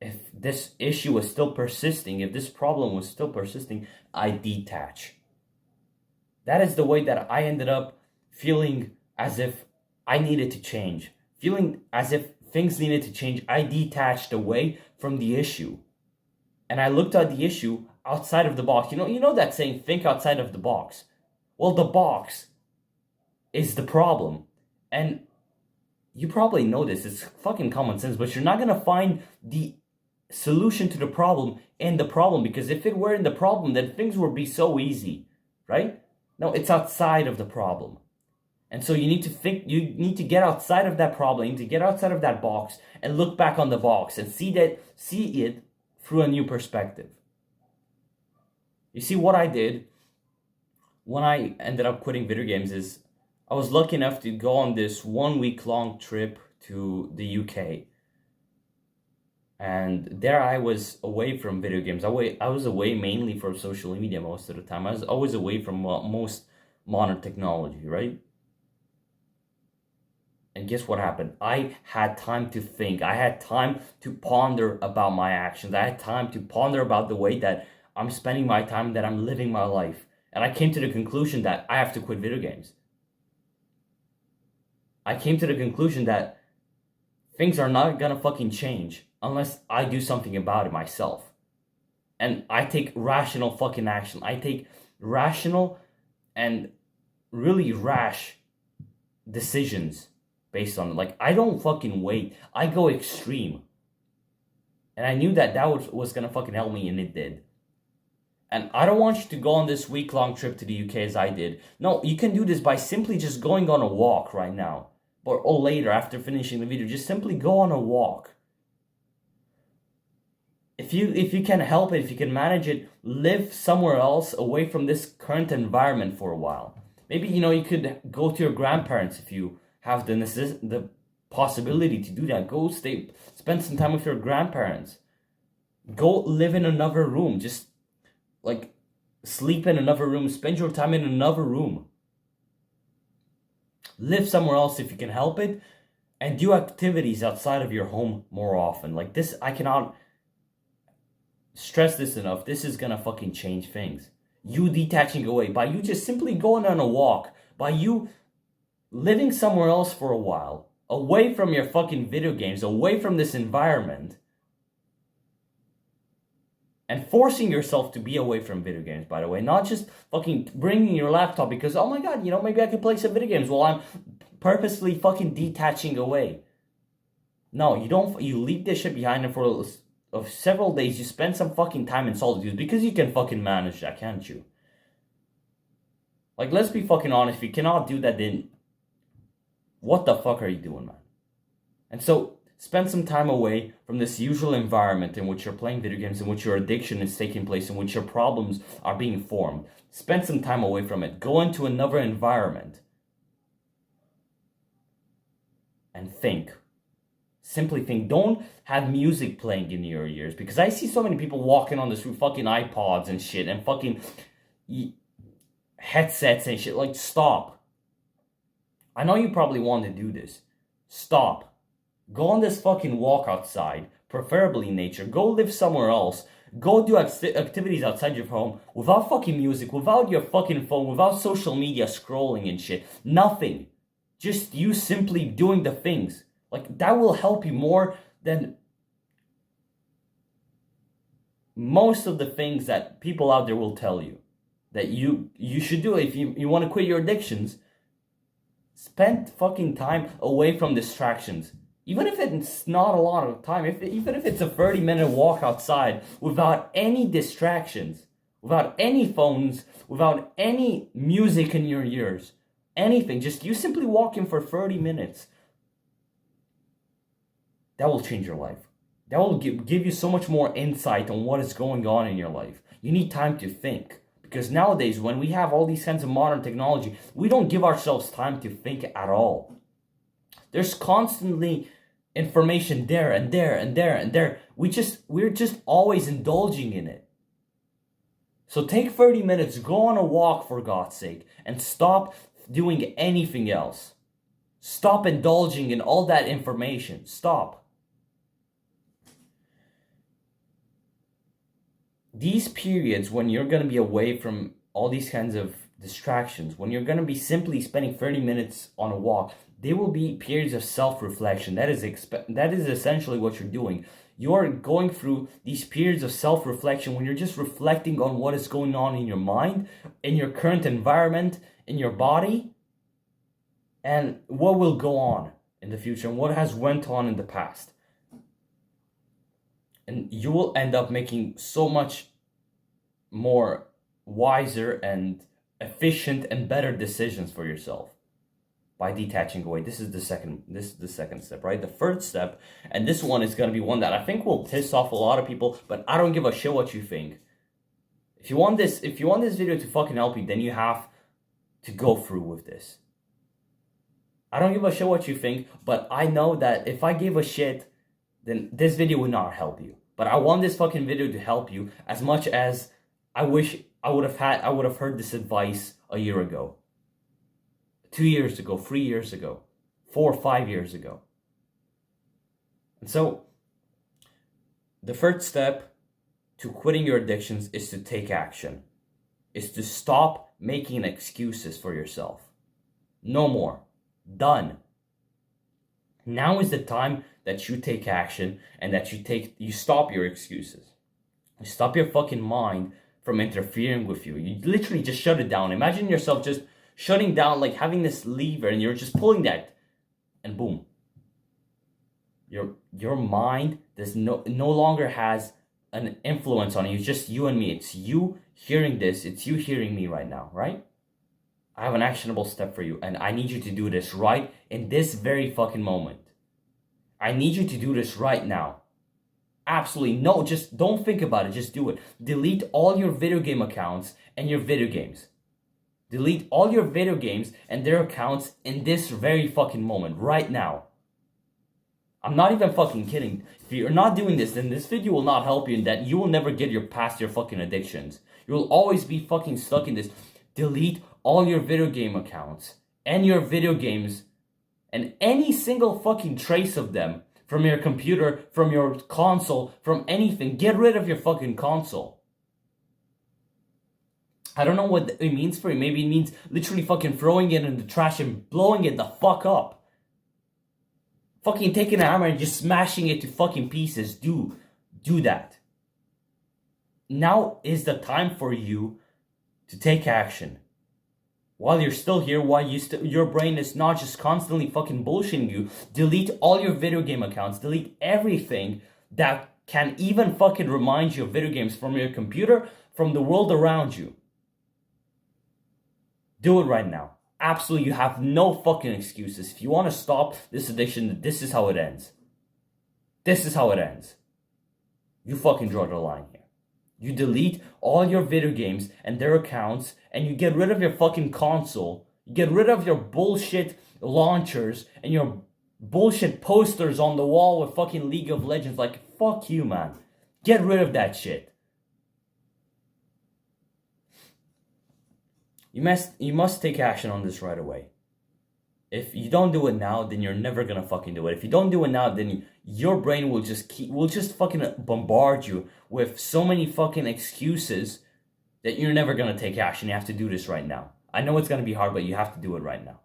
if this issue was still persisting, if this problem was still persisting, I detach. That is the way that I ended up feeling as if I needed to change. Feeling as if things needed to change. I detached away from the issue. And I looked at the issue outside of the box. You know that saying, think outside of the box. Well, the box is the problem. And you probably know this. It's fucking common sense. But you're not going to find the solution to the problem in the problem. Because if it were in the problem, then things would be so easy. Right? No, it's outside of the problem. And so you need to get outside of that problem, you need to get outside of that box and look back on the box and see it through a new perspective. You see, what I did when I ended up quitting video games is I was lucky enough to go on this 1 week long trip to the UK. And there I was away from video games. I was away mainly from social media most of the time. I was always away from most modern technology, right? And guess what happened? I had time to think. I had time to ponder about my actions. I had time to ponder about the way that I'm spending my time, that I'm living my life. And I came to the conclusion that I have to quit video games. I came to the conclusion that things are not gonna fucking change unless I do something about it myself. And I take rational fucking action. I take rational and really rash decisions based on it. Like, I don't fucking wait. I go extreme. And I knew that was gonna fucking help me, and it did. And I don't want you to go on this week-long trip to the UK as I did. No, you can do this by simply just going on a walk right now. Or later, after finishing the video, just simply go on a walk. If you can help it, if you can manage it, live somewhere else away from this current environment for a while. Maybe, you could go to your grandparents if you have the possibility to do that. Go spend some time with your grandparents. Go live in another room. Just like sleep in another room. Spend your time in another room. Live somewhere else if you can help it. And do activities outside of your home more often. Like this, I cannot stress this enough. This is gonna fucking change things. You detaching away, by you just simply going on a walk, by you living somewhere else for a while, away from your fucking video games, away from this environment, and forcing yourself to be away from video games, by the way, not just fucking bringing your laptop because, oh my god, maybe I could play some video games while I'm purposely fucking detaching away. No, you leave this shit behind, and for several days you spend some fucking time in solitude because you can fucking manage that, can't you? Like, let's be fucking honest, if you cannot do that, then what the fuck are you doing, man? And so, spend some time away from this usual environment in which you're playing video games, in which your addiction is taking place, in which your problems are being formed. Spend some time away from it. Go into another environment. And think. Simply think. Don't have music playing in your ears. Because I see so many people walking on the street with fucking iPods and shit. And fucking headsets and shit. Like, stop. I know you probably want to do this. Stop. Go on this fucking walk outside. Preferably in nature. Go live somewhere else. Go do activities outside your home. Without fucking music. Without your fucking phone. Without social media scrolling and shit. Nothing. Just you simply doing the things. Like, that will help you more than most of the things that people out there will tell you that you should do. If you want to quit your addictions, spend fucking time away from distractions. Even if it's not a lot of time, even if it's a 30-minute walk outside without any distractions, without any phones, without any music in your ears, anything, just you simply walking for 30 minutes. That will change your life. That will give you so much more insight on what is going on in your life. You need time to think. Because nowadays, when we have all these kinds of modern technology, we don't give ourselves time to think at all. There's constantly information there and there and there and there. We're just always indulging in it. So take 30 minutes, go on a walk for God's sake, and stop doing anything else. Stop indulging in all that information. Stop. These periods when you're going to be away from all these kinds of distractions, when you're going to be simply spending 30 minutes on a walk, they will be periods of self-reflection. That is essentially what you're doing. You're going through these periods of self-reflection when you're just reflecting on what is going on in your mind, in your current environment, in your body, and what will go on in the future and what has went on in the past. And you will end up making so much more wiser and efficient and better decisions for yourself by detaching away. This is the second step, right? The third step, and this one is going to be one that I think will piss off a lot of people, but I don't give a shit what you think. If you want this video to fucking help you, then you have to go through with this. I don't give a shit what you think, but I know that if I gave a shit, then this video would not help you. But I want this fucking video to help you as much as I wish I would have heard this advice a year ago, 2 years ago, 3 years ago, 4 or 5 years ago. And so, the first step to quitting your addictions is to take action. Is to stop making excuses for yourself. No more. Done. Now is the time that you take action and that you stop your excuses. You stop your fucking mind from interfering with you. You literally just shut it down. Imagine yourself just shutting down, like having this lever and you're just pulling that and boom. Your mind does no longer has an influence on you. It's just you and me. It's you hearing this. It's you hearing me right now, right? I have an actionable step for you and I need you to do this right in this very fucking moment. I need you to do this right now. Absolutely. No, just don't think about it. Just do it. Delete all your video game accounts and your video games. Delete all your video games and their accounts in this very fucking moment, right now. I'm not even fucking kidding. If you're not doing this, then this video will not help you in that you will never get past your fucking addictions. You will always be fucking stuck in this. Delete all your video game accounts and your video games and any single fucking trace of them from your computer, from your console, from anything. Get rid of your fucking console. I don't know what it means for you. Maybe it means literally fucking throwing it in the trash and blowing it the fuck up. Fucking taking a hammer and just smashing it to fucking pieces. Do that. Now is the time for you to take action. While you're still here, while your brain is not just constantly fucking bullshitting you, delete all your video game accounts. Delete everything that can even fucking remind you of video games from your computer, from the world around you. Do it right now. Absolutely, you have no fucking excuses. If you want to stop this addiction, this is how it ends. This is how it ends. You fucking draw the line here. You delete all your video games and their accounts, and you get rid of your fucking console. You get rid of your bullshit launchers and your bullshit posters on the wall with fucking League of Legends. Like, fuck you, man. Get rid of that shit. You must take action on this right away. If you don't do it now, then you're never gonna fucking do it. If you don't do it now, then your brain will just fucking bombard you with so many fucking excuses that you're never gonna take action. You have to do this right now. I know it's gonna be hard, but you have to do it right now.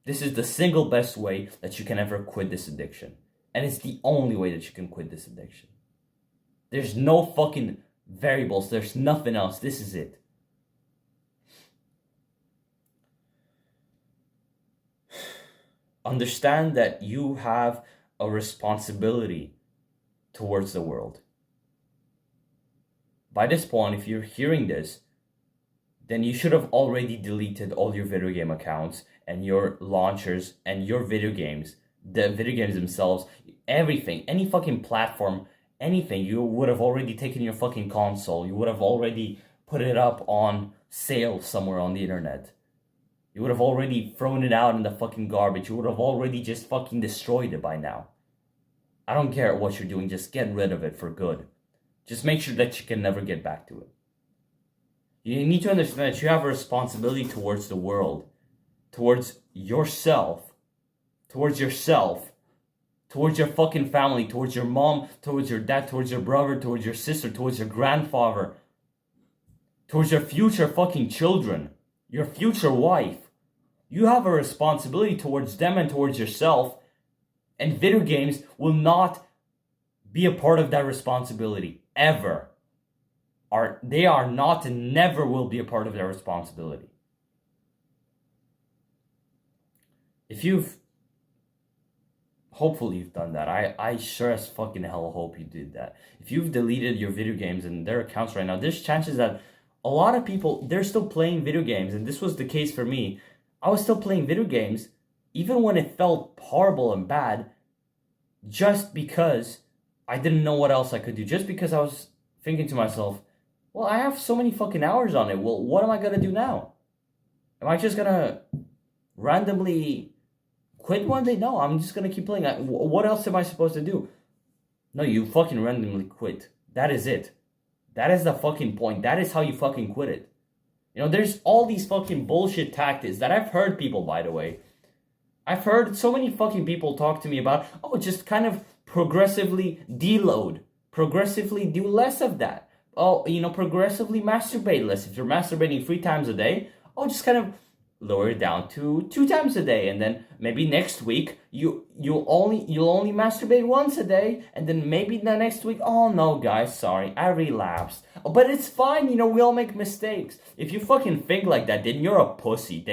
This is the single best way that you can ever quit this addiction. And it's the only way that you can quit this addiction. There's no fucking variables. There's nothing else. This is it. Understand that you have a responsibility towards the world. By this point, if you're hearing this, then you should have already deleted all your video game accounts and your launchers and your video games, the video games themselves, everything, any fucking platform, anything. You would have already taken your fucking console. You would have already put it up on sale somewhere on the internet. You would have already thrown it out in the fucking garbage. You would have already just fucking destroyed it by now. I don't care what you're doing. Just get rid of it for good. Just make sure that you can never get back to it. You need to understand that you have a responsibility towards the world, towards yourself, towards your fucking family, towards your mom, towards your dad, towards your brother, towards your sister, towards your grandfather, towards your future fucking children, your future wife. You have a responsibility towards them and towards yourself, and video games will not be a part of that responsibility, ever. They are not and never will be a part of their responsibility. Hopefully you've done that. I sure as fucking hell hope you did that. If you've deleted your video games and their accounts right now, there's chances that a lot of people, they're still playing video games, and this was the case for me. I was still playing video games, even when it felt horrible and bad, just because I didn't know what else I could do. Just because I was thinking to myself, well, I have so many fucking hours on it. Well, what am I going to do now? Am I just going to randomly quit one day? No, I'm just going to keep playing. What else am I supposed to do? No, you fucking randomly quit. That is it. That is the fucking point. That is how you fucking quit it. You know, there's all these fucking bullshit tactics that I've heard people, by the way. I've heard so many fucking people talk to me about, just kind of progressively deload. Progressively do less of that. Progressively masturbate less. If you're masturbating 3 times a day, just kind of lower it down to 2 times a day, and then maybe next week you'll only masturbate once a day, and then maybe the next week, oh no guys, sorry, I relapsed. But it's fine, we all make mistakes. If you fucking think like that, then you're a pussy.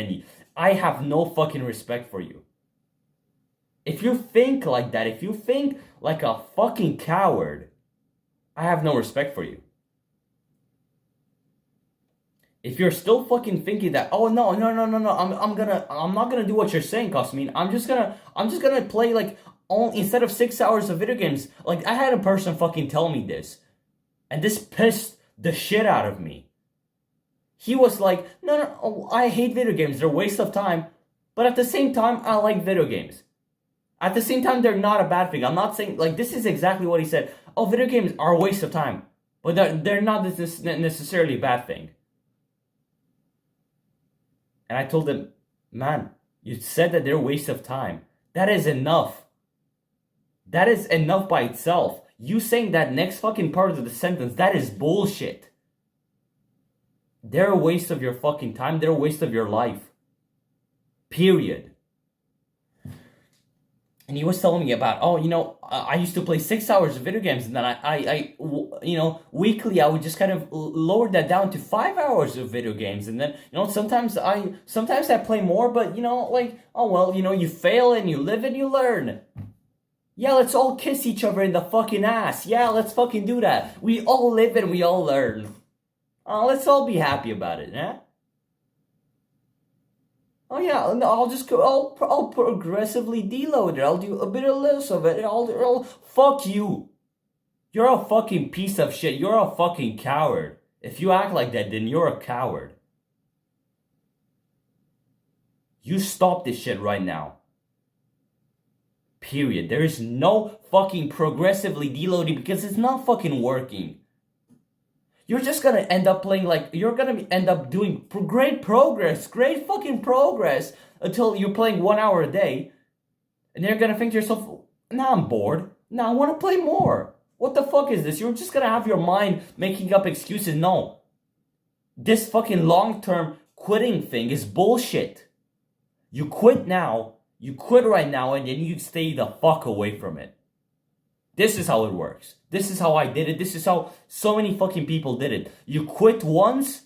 I have no fucking respect for you. If you think like that, if you think like a fucking coward, I have no respect for you. If you're still fucking thinking that, oh no, I'm not gonna do what you're saying, Cosmin. I'm just gonna play like instead of 6 hours of video games. Like, I had a person fucking tell me this, and this pissed the shit out of me. He was like, no, I hate video games. They're a waste of time. But at the same time, I like video games. At the same time, they're not a bad thing. I'm not saying, like, this is exactly what he said. Oh, video games are a waste of time. But they're not necessarily a bad thing. And I told him, man, you said that they're a waste of time. That is enough. That is enough by itself. You saying that next fucking part of the sentence, that is bullshit. They're a waste of your fucking time. They're a waste of your life. Period. And he was telling me about, I used to play 6 hours of video games, and then I weekly I would just kind of lower that down to 5 hours of video games, and then, sometimes I play more, but, you fail and you live and you learn. Yeah, let's all kiss each other in the fucking ass. Yeah, let's fucking do that. We all live and we all learn. Let's all be happy about it, yeah? Oh yeah, I'll progressively deload it. I'll do a bit of less of it. Fuck you. You're a fucking piece of shit. You're a fucking coward. If you act like that, then you're a coward. You stop this shit right now. Period. There is no fucking progressively deloading because it's not fucking working. You're just gonna end up playing you're gonna end up doing great fucking progress until you're playing 1 hour a day. And you're gonna think to yourself, nah, I'm bored. Nah, I wanna play more. What the fuck is this? You're just gonna have your mind making up excuses. No. This fucking long-term quitting thing is bullshit. You quit now, you quit right now, and then you stay the fuck away from it. This is how it works. This is how I did it. This is how so many fucking people did it. You quit once,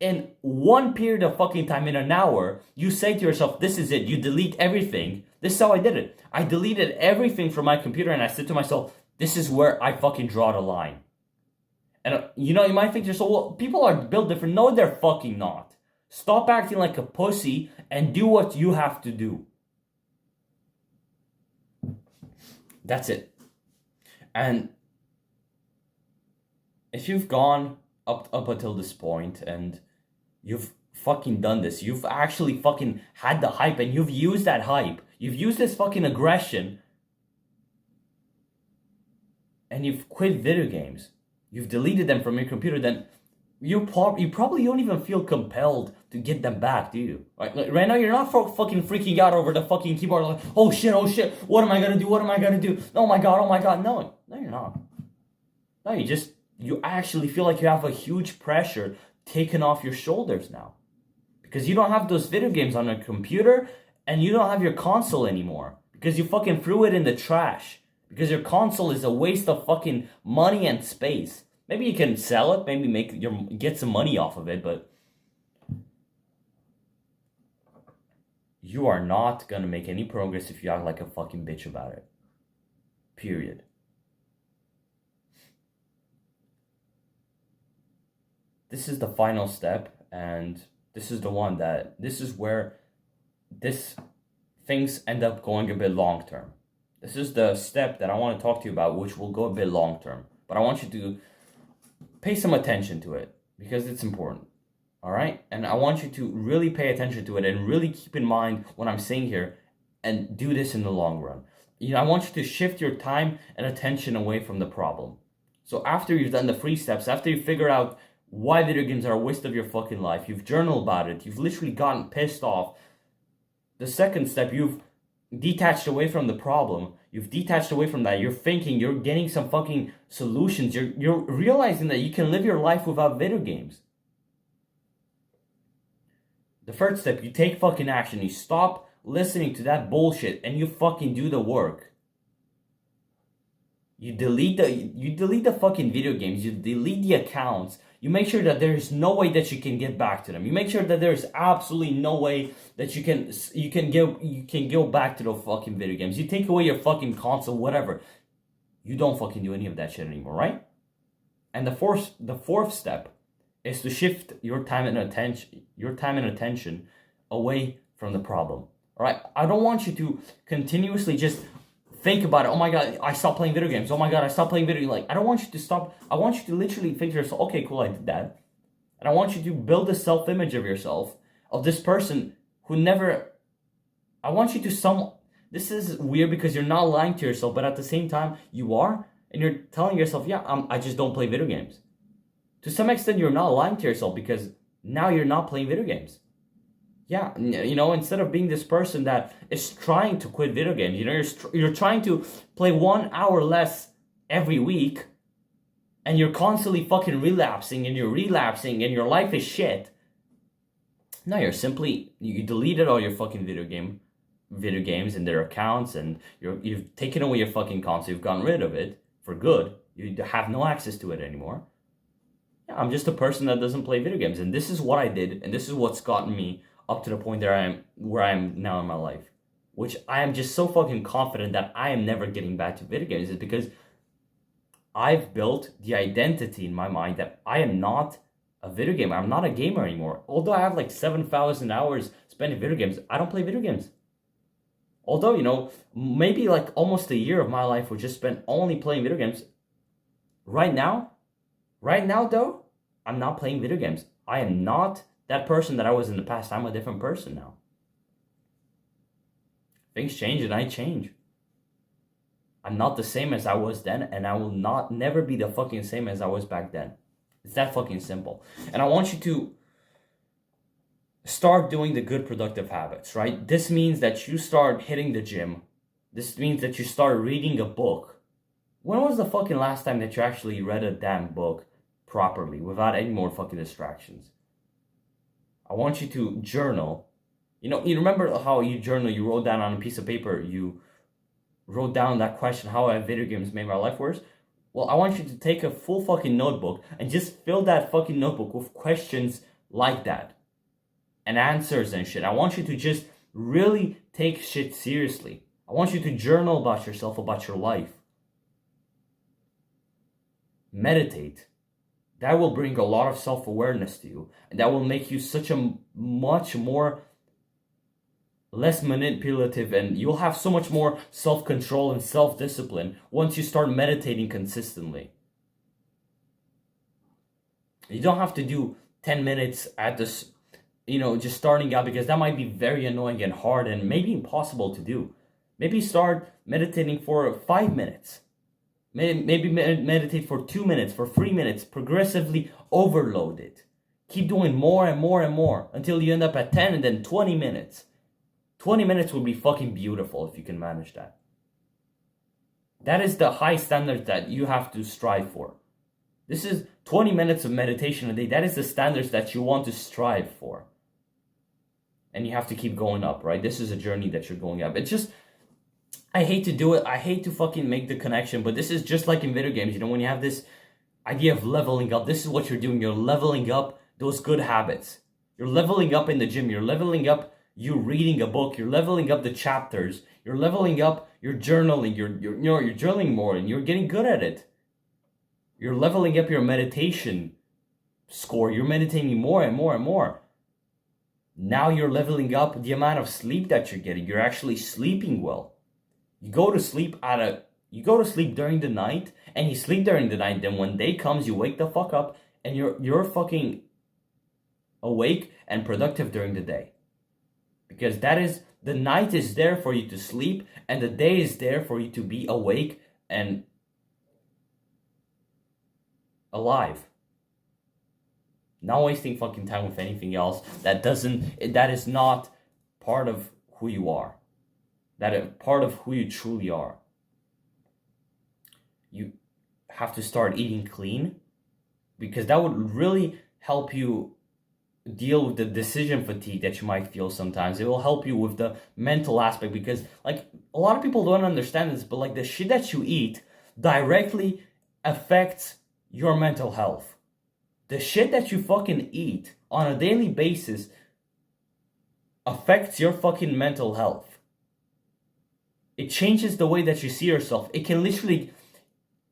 in one period of fucking time, in an hour, you say to yourself, this is it. You delete everything. This is how I did it. I deleted everything from my computer and I said to myself, this is where I fucking draw the line. And you might think to yourself, well, people are built different. No, they're fucking not. Stop acting like a pussy and do what you have to do. That's it. And if you've gone up until this point and you've fucking done this, you've actually fucking had the hype and you've used that hype, you've used this fucking aggression, and you've quit video games, you've deleted them from your computer, then you probably don't even feel compelled to get them back, do you? Right now, you're not fucking freaking out over the fucking keyboard like, oh shit, what am I gonna do? Oh my god. No, you're not. No, you actually feel like you have a huge pressure taken off your shoulders now. Because you don't have those video games on a computer, and you don't have your console anymore. Because you fucking threw it in the trash. Because your console is a waste of fucking money and space. Maybe you can sell it, maybe get some money off of it, but you are not gonna make any progress if you act like a fucking bitch about it. Period. This is the final step, and this is where things end up going a bit long term. This is the step that I want to talk to you about, which will go a bit long term. But I want you to pay some attention to it because it's important. All right? And I want you to really pay attention to it and really keep in mind what I'm saying here and do this in the long run. I want you to shift your time and attention away from the problem. So after you've done the 3 steps, after you figure out why video games are a waste of your fucking life, you've journaled about it, you've literally gotten pissed off, the second step, you've detached away from the problem, you've detached away from that, you're thinking, you're getting some fucking solutions, you're realizing that you can live your life without video games. The first step, you take fucking action. You stop listening to that bullshit and you fucking do the work. You delete the fucking video games. You delete the accounts. You make sure that there is no way that you can get back to them. You make sure that there is absolutely no way that you can go back to the fucking video games. You take away your fucking console, whatever. You don't fucking do any of that shit anymore, right? And the fourth step is to shift your time and attention away from the problem. All right? I don't want you to continuously just think about it. Oh my god, I stopped playing video games. Oh my god, I stopped playing video games. Like, I don't want you to stop. I want you to literally think to yourself, okay, cool, I did that. And I want you to build a self-image of yourself, of this person who never... I want you to This is weird because you're not lying to yourself, but at the same time, you are. And you're telling yourself, yeah, I just don't play video games. To some extent, you're not lying to yourself because now you're not playing video games. Yeah, instead of being this person that is trying to quit video games, you're trying to play 1 hour less every week, and you're constantly fucking relapsing, and you're relapsing, and your life is shit. No, you deleted all your fucking video games and their accounts, and you've taken away your fucking console, you've gotten rid of it for good. You have no access to it anymore. Yeah, I'm just a person that doesn't play video games, and this is what I did, and this is what's gotten me up to the point where I am now in my life, which I am just so fucking confident that I am never getting back to video games, is because I've built the identity in my mind that I am not a video gamer. I'm not a gamer anymore. Although I have like 7,000 hours spent in video games, I don't play video games. Although, maybe like almost a year of my life was just spent only playing video games. Right now though, I'm not playing video games. I am not that person that I was in the past. I'm a different person now. Things change and I change. I'm not the same as I was then, and I will never be the fucking same as I was back then. It's that fucking simple. And I want you to start doing the good productive habits, right? This means that you start hitting the gym. This means that you start reading a book. When was the fucking last time that you actually read a damn book properly without any more fucking distractions? I want you to journal. You remember how you journal, you wrote down on a piece of paper, you wrote down that question, how have video games made my life worse? Well, I want you to take a full fucking notebook and just fill that fucking notebook with questions like that. And answers and shit. I want you to just really take shit seriously. I want you to journal about yourself, about your life. Meditate. That will bring a lot of self-awareness to you. And that will make you such a much more less manipulative, and you'll have so much more self-control and self-discipline once you start meditating consistently. You don't have to do 10 minutes at this, just starting out, because that might be very annoying and hard and maybe impossible to do. Maybe start meditating for 5 minutes. Maybe meditate for 2 minutes, for 3 minutes, progressively overload it. Keep doing more and more and more until you end up at 10 and then 20 minutes. 20 minutes would be fucking beautiful if you can manage that. That is the high standard that you have to strive for. This is 20 minutes of meditation a day. That is the standards that you want to strive for. And you have to keep going up, right? This is a journey that you're going up. It's just, I hate to do it. I hate to fucking make the connection, but this is just like in video games. When you have this idea of leveling up, this is what you're doing. You're leveling up those good habits. You're leveling up in the gym. You're leveling up you reading a book. You're leveling up the chapters. You're leveling up your journaling. You're journaling more and you're getting good at it. You're leveling up your meditation score. You're meditating more and more and more. Now you're leveling up the amount of sleep that you're getting. You're actually sleeping well. You go to sleep during the night and you sleep during the night. Then when day comes, you wake the fuck up and you're fucking awake and productive during the day. Because the night is there for you to sleep and the day is there for you to be awake and alive. Not wasting fucking time with anything else that is not part of who you are. That is part of who you truly are. You have to start eating clean, because that would really help you deal with the decision fatigue that you might feel sometimes. It will help you with the mental aspect, because like a lot of people don't understand this, but like the shit that you eat directly affects your mental health. The shit that you fucking eat on a daily basis affects your fucking mental health. It changes the way that you see yourself. It can literally,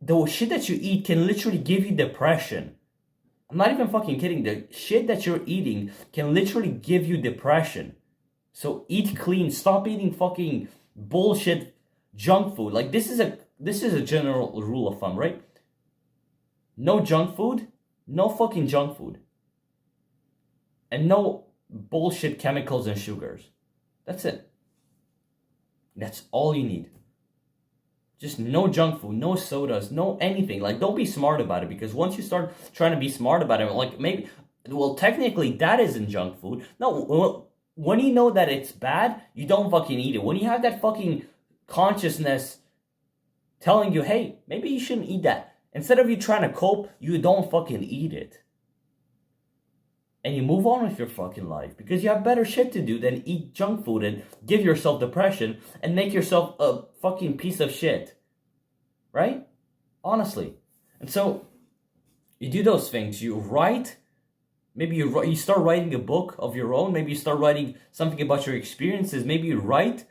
the shit that you eat can literally give you depression. I'm not even fucking kidding. The shit that you're eating can literally give you depression. So eat clean. Stop eating fucking bullshit junk food. Like this is a general rule of thumb, right? No junk food, no fucking junk food. And no bullshit chemicals and sugars. That's it. That's all you need. Just no junk food, no sodas, no anything. Like, don't be smart about it, because once you start trying to be smart about it, like maybe, well, technically that isn't junk food. No, when you know that it's bad, you don't fucking eat it. When you have that fucking consciousness telling you, hey, maybe you shouldn't eat that, instead of you trying to cope, you don't fucking eat it. And you move on with your fucking life, because you have better shit to do than eat junk food and give yourself depression and make yourself a fucking piece of shit. Right? Honestly. And so, you do those things. You write. Maybe you start writing a book of your own. Maybe you start writing something about your experiences. Maybe you write.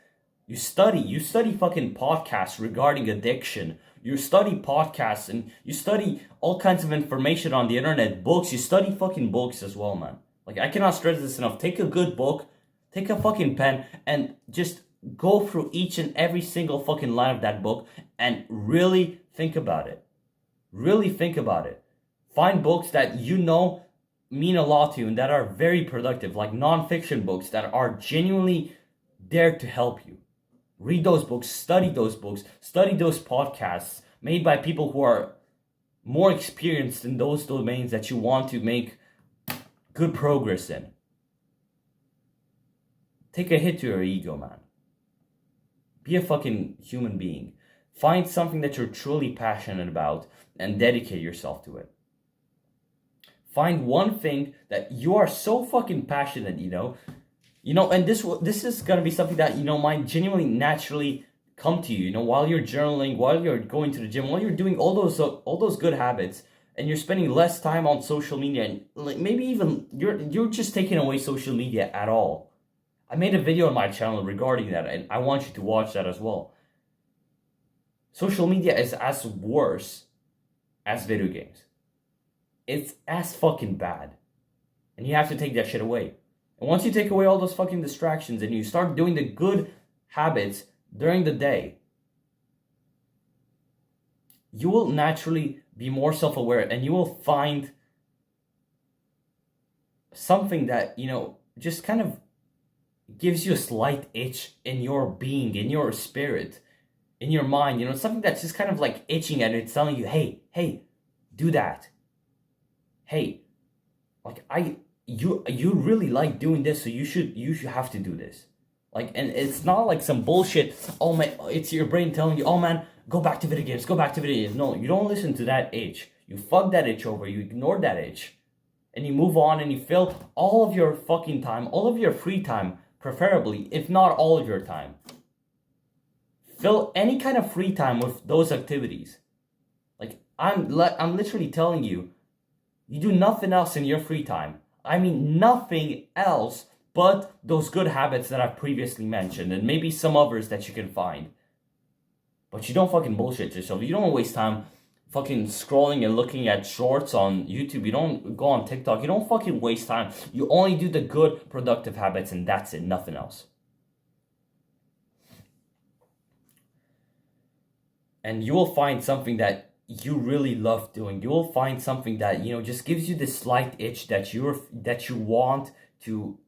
You study fucking podcasts regarding addiction. You study podcasts and you study all kinds of information on the internet, books. You study fucking books as well, man. Like, I cannot stress this enough. Take a good book, take a fucking pen, and just go through each and every single fucking line of that book and really think about it. Really think about it. Find books that you know mean a lot to you and that are very productive, like non-fiction books that are genuinely there to help you. Read those books, study those podcasts made by people who are more experienced in those domains that you want to make good progress in. Take a hit to your ego, man. Be a fucking human being. Find something that you're truly passionate about and dedicate yourself to it. Find one thing that you are so fucking passionate, and this is gonna be something that might genuinely naturally come to you. While you're journaling, while you're going to the gym, while you're doing all those good habits, and you're spending less time on social media, and like maybe even you're just taking away social media at all. I made a video on my channel regarding that, and I want you to watch that as well. Social media is as worse as video games. It's as fucking bad, and you have to take that shit away. And once you take away all those fucking distractions and you start doing the good habits during the day, you will naturally be more self-aware, and you will find something that, just kind of gives you a slight itch in your being, in your spirit, in your mind. Something that's just kind of like itching at it. It's telling you, hey, do that. Hey, like you really like doing this, so you should have to do this. Like, and it's not like some bullshit. Oh man, it's your brain telling you, oh man, go back to video games. No, you don't listen to that itch. You fuck that itch over. You ignore that itch, and you move on, and you fill all of your fucking time, all of your free time, preferably, if not all of your time. Fill any kind of free time with those activities. Like, I'm literally telling you, you do nothing else in your free time. I mean, nothing else but those good habits that I've previously mentioned, and maybe some others that you can find. But you don't fucking bullshit yourself. You don't waste time fucking scrolling and looking at shorts on YouTube. You don't go on TikTok. You don't fucking waste time. You only do the good, productive habits, and that's it. Nothing else. And you will find something that you really love doing. You will find something that, just gives you this slight itch that you want to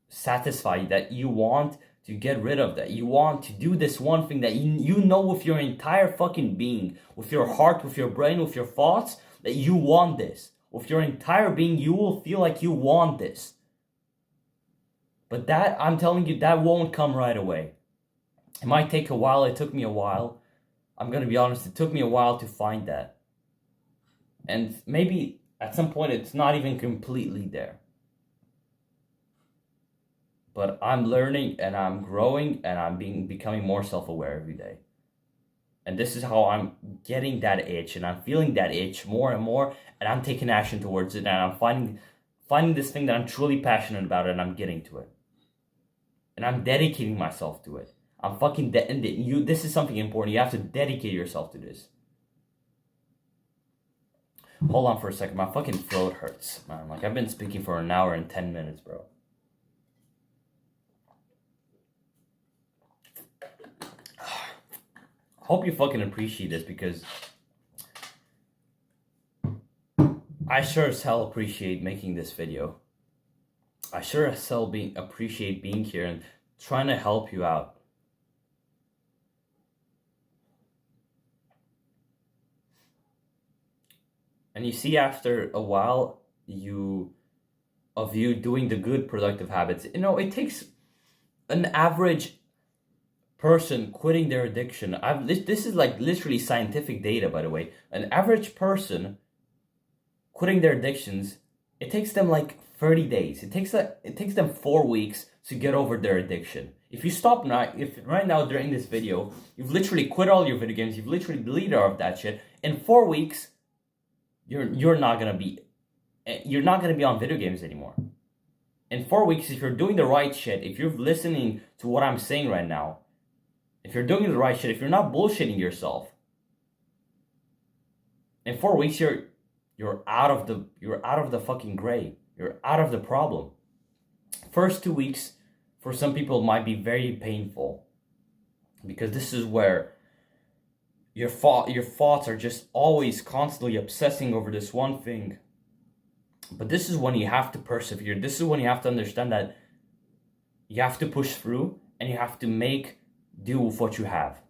satisfy, that you want to get rid of, that you want to do this one thing that you know with your entire fucking being, with your heart, with your brain, with your thoughts, that you want this. With your entire being, you will feel like you want this. But that, I'm telling you, that won't come right away. It might take a while. It took me a while. I'm going to be honest, it took me a while to find that. And maybe at some point it's not even completely there. but I'm learning and I'm growing and I'm becoming more self-aware every day. And this is how I'm getting that itch, and I'm feeling that itch more and more, and I'm taking action towards it, and I'm finding this thing that I'm truly passionate about, and I'm getting to it. And I'm dedicating myself to it. I'm fucking this is something important. You have to dedicate yourself to this. Hold on for a second. My fucking throat hurts, man. Like, I've been speaking for an hour and 10 minutes, bro. Hope you fucking appreciate this, because I sure as hell appreciate making this video. I sure as hell appreciate being here and trying to help you out. And you see, after a while of you doing the good productive habits, it takes an average person quitting their addiction. This is like literally scientific data, by the way. An average person quitting their addictions, it takes them like 30 days. It takes them 4 weeks to get over their addiction. If you stop now, if right now during this video, you've literally quit all your video games, you've literally deleted all of that shit, in 4 weeks, you're not gonna be on video games anymore. In 4 weeks, if you're doing the right shit, if you're listening to what I'm saying right now, if you're doing the right shit, if you're not bullshitting yourself, in 4 weeks you're out of the fucking grave. You're out of the problem. First 2 weeks for some people might be very painful, because this is where your thoughts are just always constantly obsessing over this one thing. But this is when you have to persevere. This is when you have to understand that you have to push through, and you have to make do with what you have.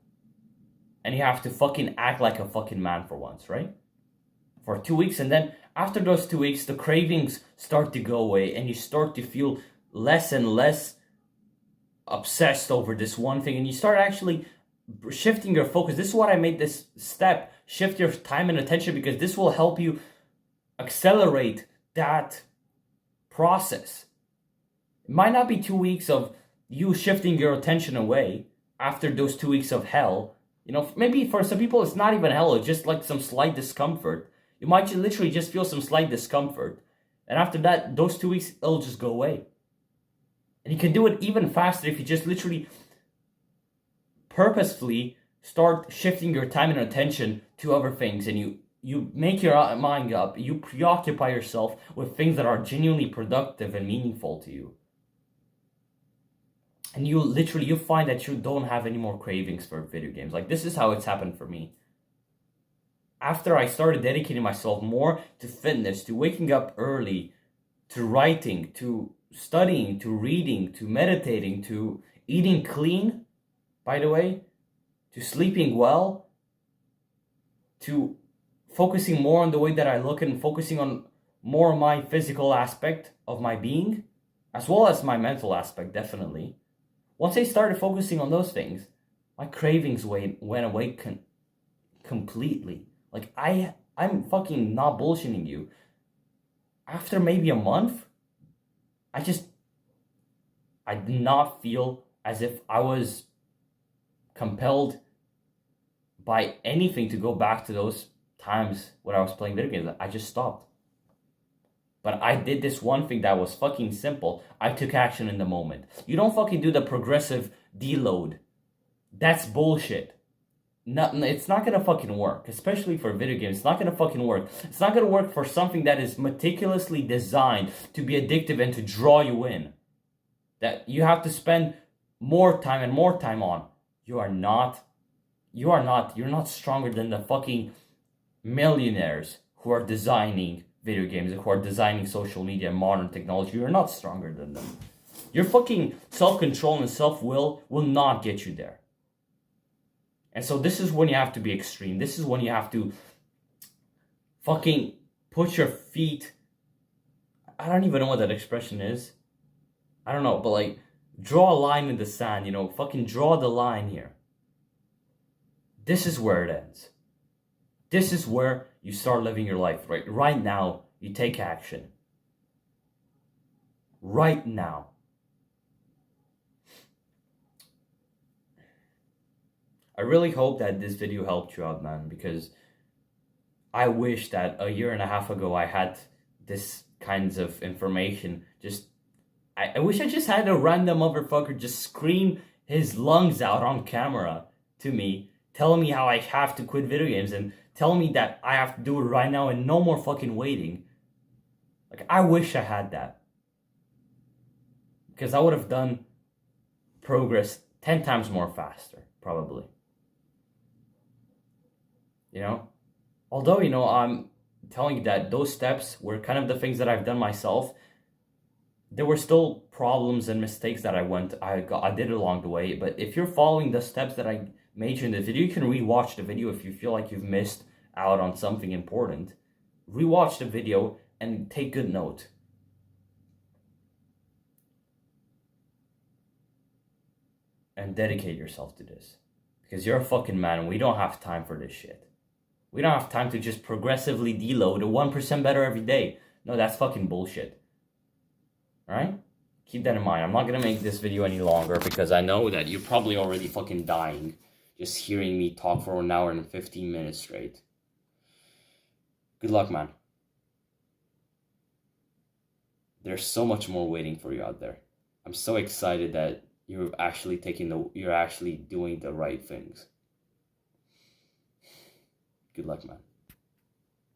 And you have to fucking act like a fucking man for once, right? For 2 weeks, and then after those 2 weeks, the cravings start to go away, and you start to feel less and less obsessed over this one thing, and you start actually shifting your focus. This is what I made this step. Shift your time and attention, because this will help you accelerate that process. It might not be 2 weeks of you shifting your attention away after those 2 weeks of hell. Maybe for some people it's not even hell, it's just like some slight discomfort. You might literally just feel some slight discomfort, and after that, those 2 weeks, it'll just go away. And you can do it even faster if you just literally purposefully start shifting your time and attention to other things, and you make your mind up, you preoccupy yourself with things that are genuinely productive and meaningful to you. And you find that you don't have any more cravings for video games. Like, this is how it's happened for me. After I started dedicating myself more to fitness, to waking up early, to writing, to studying, to reading, to meditating, to eating clean, by the way, to sleeping well, to focusing more on the way that I look, and focusing on more on my physical aspect of my being, as well as my mental aspect, definitely. Once I started focusing on those things, my cravings went away completely. Like, I'm fucking not bullshitting you. After maybe a month, I did not feel as if I was compelled by anything to go back to those times when I was playing video games. I just stopped. But I did this one thing that was fucking simple. I took action in the moment. You don't fucking do the progressive deload. That's bullshit. It's not gonna fucking work, especially for video games. It's not gonna fucking work. It's not gonna work for something that is meticulously designed to be addictive and to draw you in. That you have to spend more time and more time on. You're not stronger than the fucking millionaires who are designing video games, who are designing social media and modern technology. You're not stronger than them. Your fucking self-control and self-will will not get you there. And so this is when you have to be extreme. This is when you have to fucking put your feet... I don't even know what that expression is. I don't know, but like, draw a line in the sand, fucking draw the line here. This is where it ends. This is where you start living your life, right? Right now, you take action. Right now. I really hope that this video helped you out, man, because I wish that a year and a half ago I had this kinds of information. I wish I just had a random motherfucker just scream his lungs out on camera to me, telling me how I have to quit video games and telling me that I have to do it right now and no more fucking waiting. Like, I wish I had that. Because I would have done progress 10 times more faster, probably. You know? Although, I'm telling you that those steps were kind of the things that I've done myself. There were still problems and mistakes that I did along the way. But if you're following the steps that I made in the video, you can rewatch the video if you feel like you've missed out on something important. Rewatch the video and take good note. And dedicate yourself to this. Because you're a fucking man and we don't have time for this shit. We don't have time to just progressively deload a 1% better every day. No, that's fucking bullshit. Alright? Keep that in mind. I'm not gonna make this video any longer because I know that you're probably already fucking dying just hearing me talk for 1 hour and 15 minutes straight. Good luck, man. There's so much more waiting for you out there. I'm so excited that you're actually doing the right things. Good luck, man.